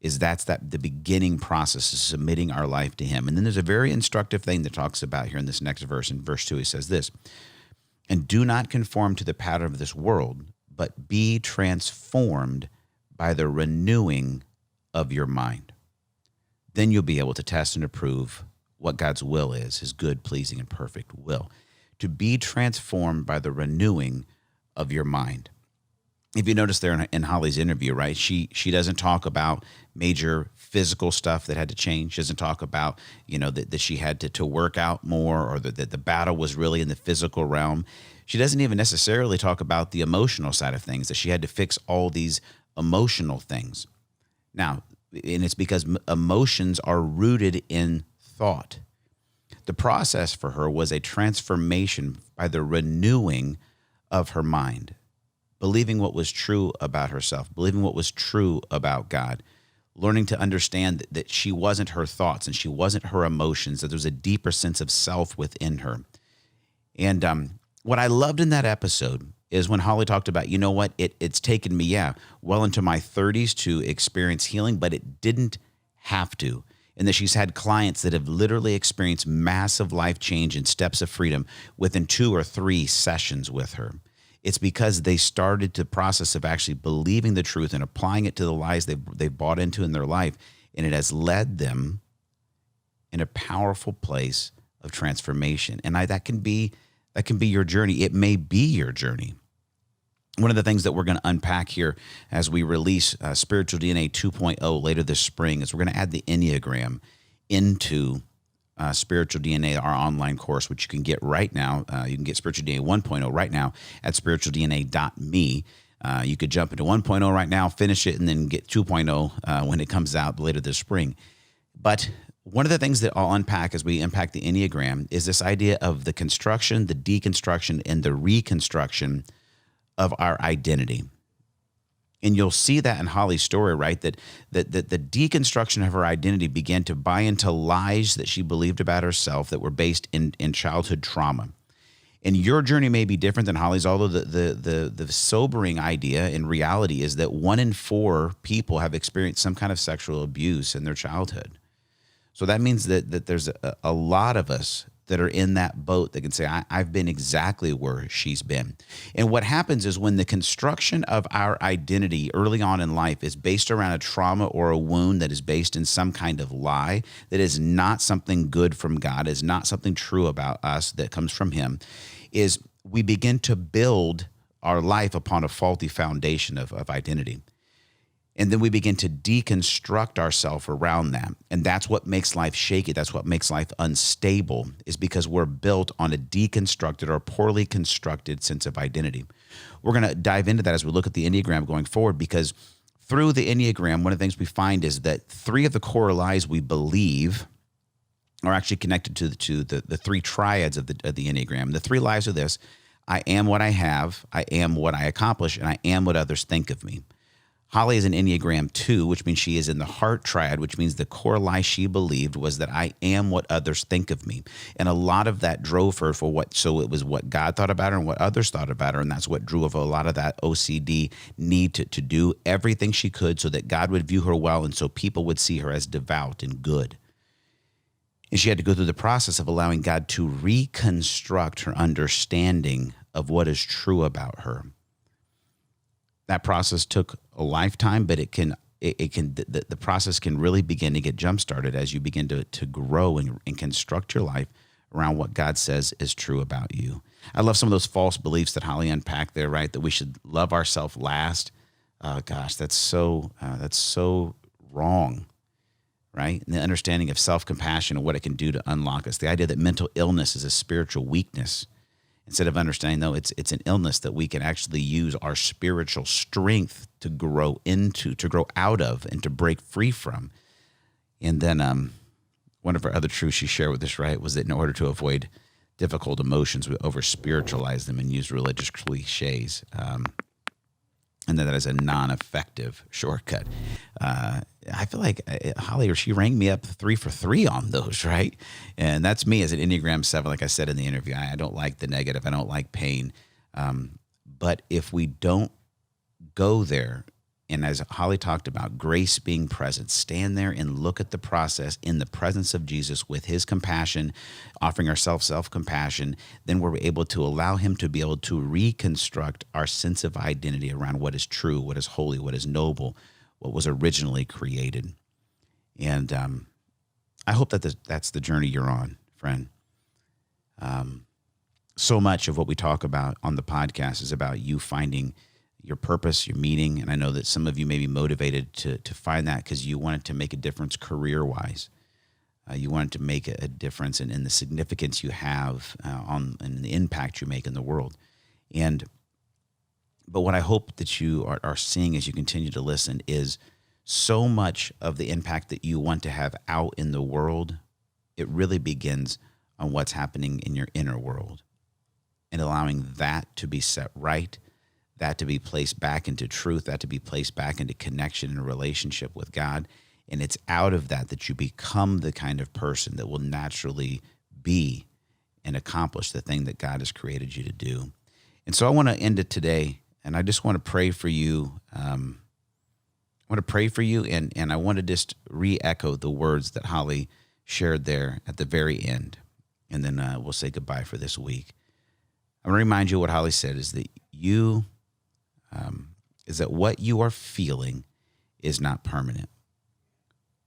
that's the beginning process of submitting our life to him. And then there's a very instructive thing that talks about here in this next verse. In verse 2, he says this, and do not conform to the pattern of this world, but be transformed by the renewing of your mind. Then you'll be able to test and approve what God's will is, his good, pleasing, and perfect will. To be transformed by the renewing of your mind. If you notice there in Holly's interview, right, she doesn't talk about major physical stuff that had to change. She doesn't talk about, that she had to work out more or that the battle was really in the physical realm. She doesn't even necessarily talk about the emotional side of things, that she had to fix all these emotional things. Now, and it's because emotions are rooted in thought. The process for her was a transformation by the renewing of her mind, believing what was true about herself, believing what was true about God, learning to understand that she wasn't her thoughts and she wasn't her emotions, that there was a deeper sense of self within her. And what I loved in that episode is when Holly talked about, it's taken me, well into my 30s to experience healing, but it didn't have to. And that she's had clients that have literally experienced massive life change and steps of freedom within 2 or 3 sessions with her. It's because they started the process of actually believing the truth and applying it to the lies they've bought into in their life. And it has led them in a powerful place of transformation. And that can be your journey. It may be your journey. One of the things that we're going to unpack here as we release Spiritual DNA 2.0 later this spring is we're going to add the Enneagram into Spiritual DNA, our online course, which you can get right now. You can get Spiritual DNA 1.0 right now at spiritualdna.me. You could jump into 1.0 right now, finish it, and then get 2.0 when it comes out later this spring. But one of the things that I'll unpack as we unpack the Enneagram is this idea of the construction, the deconstruction, and the reconstruction of our identity. And you'll see that in Holly's story, right? That the deconstruction of her identity began to buy into lies that she believed about herself that were based in childhood trauma. And your journey may be different than Holly's, although the sobering idea in reality is that 1 in 4 people have experienced some kind of sexual abuse in their childhood. So that means that there's a lot of us that are in that boat that can say, I've been exactly where she's been. And what happens is when the construction of our identity early on in life is based around a trauma or a wound that is based in some kind of lie, that is not something good from God, is not something true about us that comes from him, is we begin to build our life upon a faulty foundation of identity. And then we begin to deconstruct ourselves around that. And that's what makes life shaky. That's what makes life unstable, is because we're built on a deconstructed or poorly constructed sense of identity. We're going to dive into that as we look at the Enneagram going forward, because through the Enneagram, one of the things we find is that 3 of the core lies we believe are actually connected to the 3 triads of the Enneagram. The 3 lies are this: I am what I have, I am what I accomplish, and I am what others think of me. Holly is an Enneagram 2, which means she is in the heart triad, which means the core lie she believed was that I am what others think of me. And a lot of that drove her so it was what God thought about her and what others thought about her. And that's what drove a lot of that OCD need to do everything she could so that God would view her well and so people would see her as devout and good. And she had to go through the process of allowing God to reconstruct her understanding of what is true about her. That process took a lifetime, but the process can really begin to get jump-started as you begin to grow and construct your life around what God says is true about you. I love some of those false beliefs that Holly unpacked there, right? That we should love ourselves last. Gosh, that's so wrong, right? And the understanding of self-compassion and what it can do to unlock us. The idea that mental illness is a spiritual weakness. Instead of understanding, though, it's an illness that we can actually use our spiritual strength to grow out of, and to break free from. And then one of our other truths she shared with us, right, was that in order to avoid difficult emotions, we over-spiritualize them and use religious cliches. And that is a non-effective shortcut. I feel like Holly, she rang me up 3 for 3 on those, right? And that's me as an Enneagram 7, like I said in the interview. I don't like the negative. I don't like pain. But if we don't go there, and as Holly talked about, grace being present, stand there and look at the process in the presence of Jesus with his compassion, offering ourselves self-compassion, then we're able to allow him to be able to reconstruct our sense of identity around what is true, what is holy, what is noble, what was originally created. And I hope that that's the journey you're on, friend. So much of what we talk about on the podcast is about you finding your purpose, your meaning. And I know that some of you may be motivated to find that because you wanted to make a difference career-wise. You wanted to make a difference in the significance you have and the impact you make in the world. But what I hope that you are seeing as you continue to listen is so much of the impact that you want to have out in the world, it really begins on what's happening in your inner world and allowing that to be set right, that to be placed back into truth, that to be placed back into connection and relationship with God. And it's out of that you become the kind of person that will naturally be and accomplish the thing that God has created you to do. And so I want to end it today, and I just want to pray for you. I want to pray for you, and I want to just re-echo the words that Holly shared there at the very end, and then we'll say goodbye for this week. I want to remind you what Holly said is that what you are feeling is not permanent.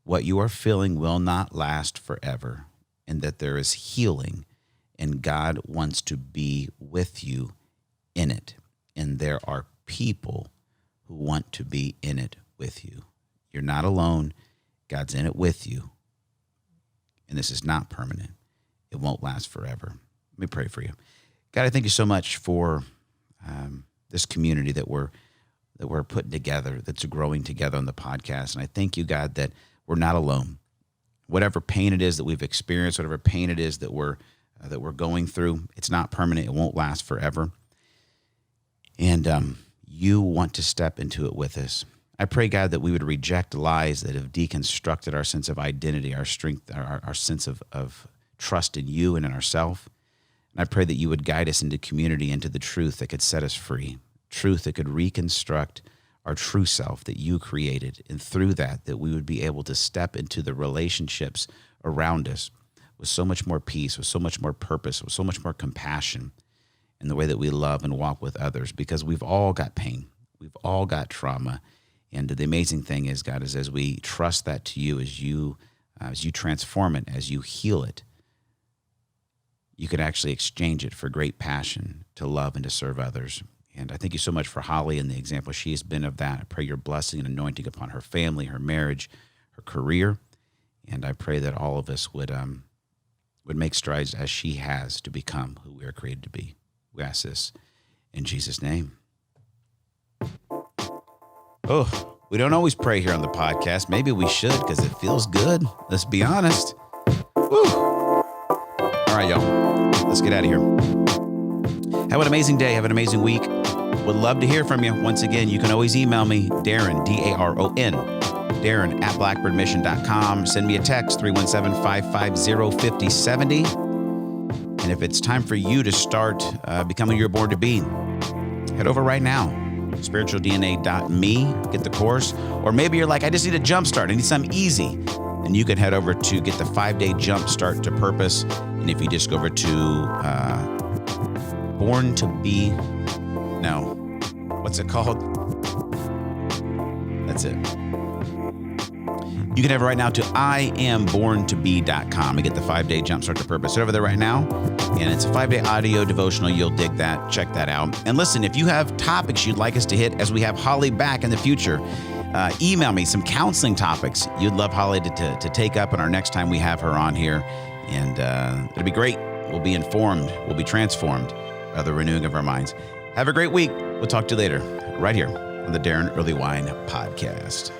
What you are feeling will not last forever, and that there is healing, and God wants to be with you in it. And there are people who want to be in it with you. You're not alone. God's in it with you. And this is not permanent. It won't last forever. Let me pray for you. God, I thank you so much for this community that we're putting together, that's growing together on the podcast. And I thank you, God, that we're not alone. Whatever pain it is that we've experienced, whatever pain it is that we're going through, it's not permanent. It won't last forever. And you want to step into it with us. I pray, God, that we would reject lies that have deconstructed our sense of identity, our strength, our sense of trust in you and in ourselves. And I pray that you would guide us into community, into the truth that could set us free, truth that could reconstruct our true self that you created. And through that we would be able to step into the relationships around us with so much more peace, with so much more purpose, with so much more compassion in the way that we love and walk with others, because we've all got pain. We've all got trauma. And the amazing thing is, God, is as we trust that to you, as you transform it, as you heal it, you could actually exchange it for great passion to love and to serve others. And I thank you so much for Holly and the example she has been of that. I pray your blessing and anointing upon her family, her marriage, her career. And I pray that all of us would make strides as she has to become who we are created to be. We ask this in Jesus' name. Oh, we don't always pray here on the podcast. Maybe we should, because it feels good. Let's be honest. Woo. All right, y'all. Let's get out of here. Have an amazing day. Have an amazing week. Would love to hear from you. Once again, you can always email me, Daron, D-A-R-O-N, Daron at blackbirdmission.com. Send me a text, 317-550-5070. And if it's time for you to start becoming who you're born to be, head over right now, spiritualdna.me, get the course. Or maybe you're like, I just need a jump start. I need something easy. Then you can head over to get the 5-day jump start to purpose. And if you just go over to Born to Be, no, what's it called? That's it. You can head over right now to IamBornToBe.com and get the 5-day jumpstart to purpose. Head over there right now, and it's a 5-day audio devotional. You'll dig that. Check that out. And listen, if you have topics you'd like us to hit as we have Holly back in the future, email me some counseling topics you'd love Holly to take up in our next time we have her on here. And it'll be great. We'll be informed. We'll be transformed by the renewing of our minds. Have a great week. We'll talk to you later, right here on the Daron Earlewine Podcast.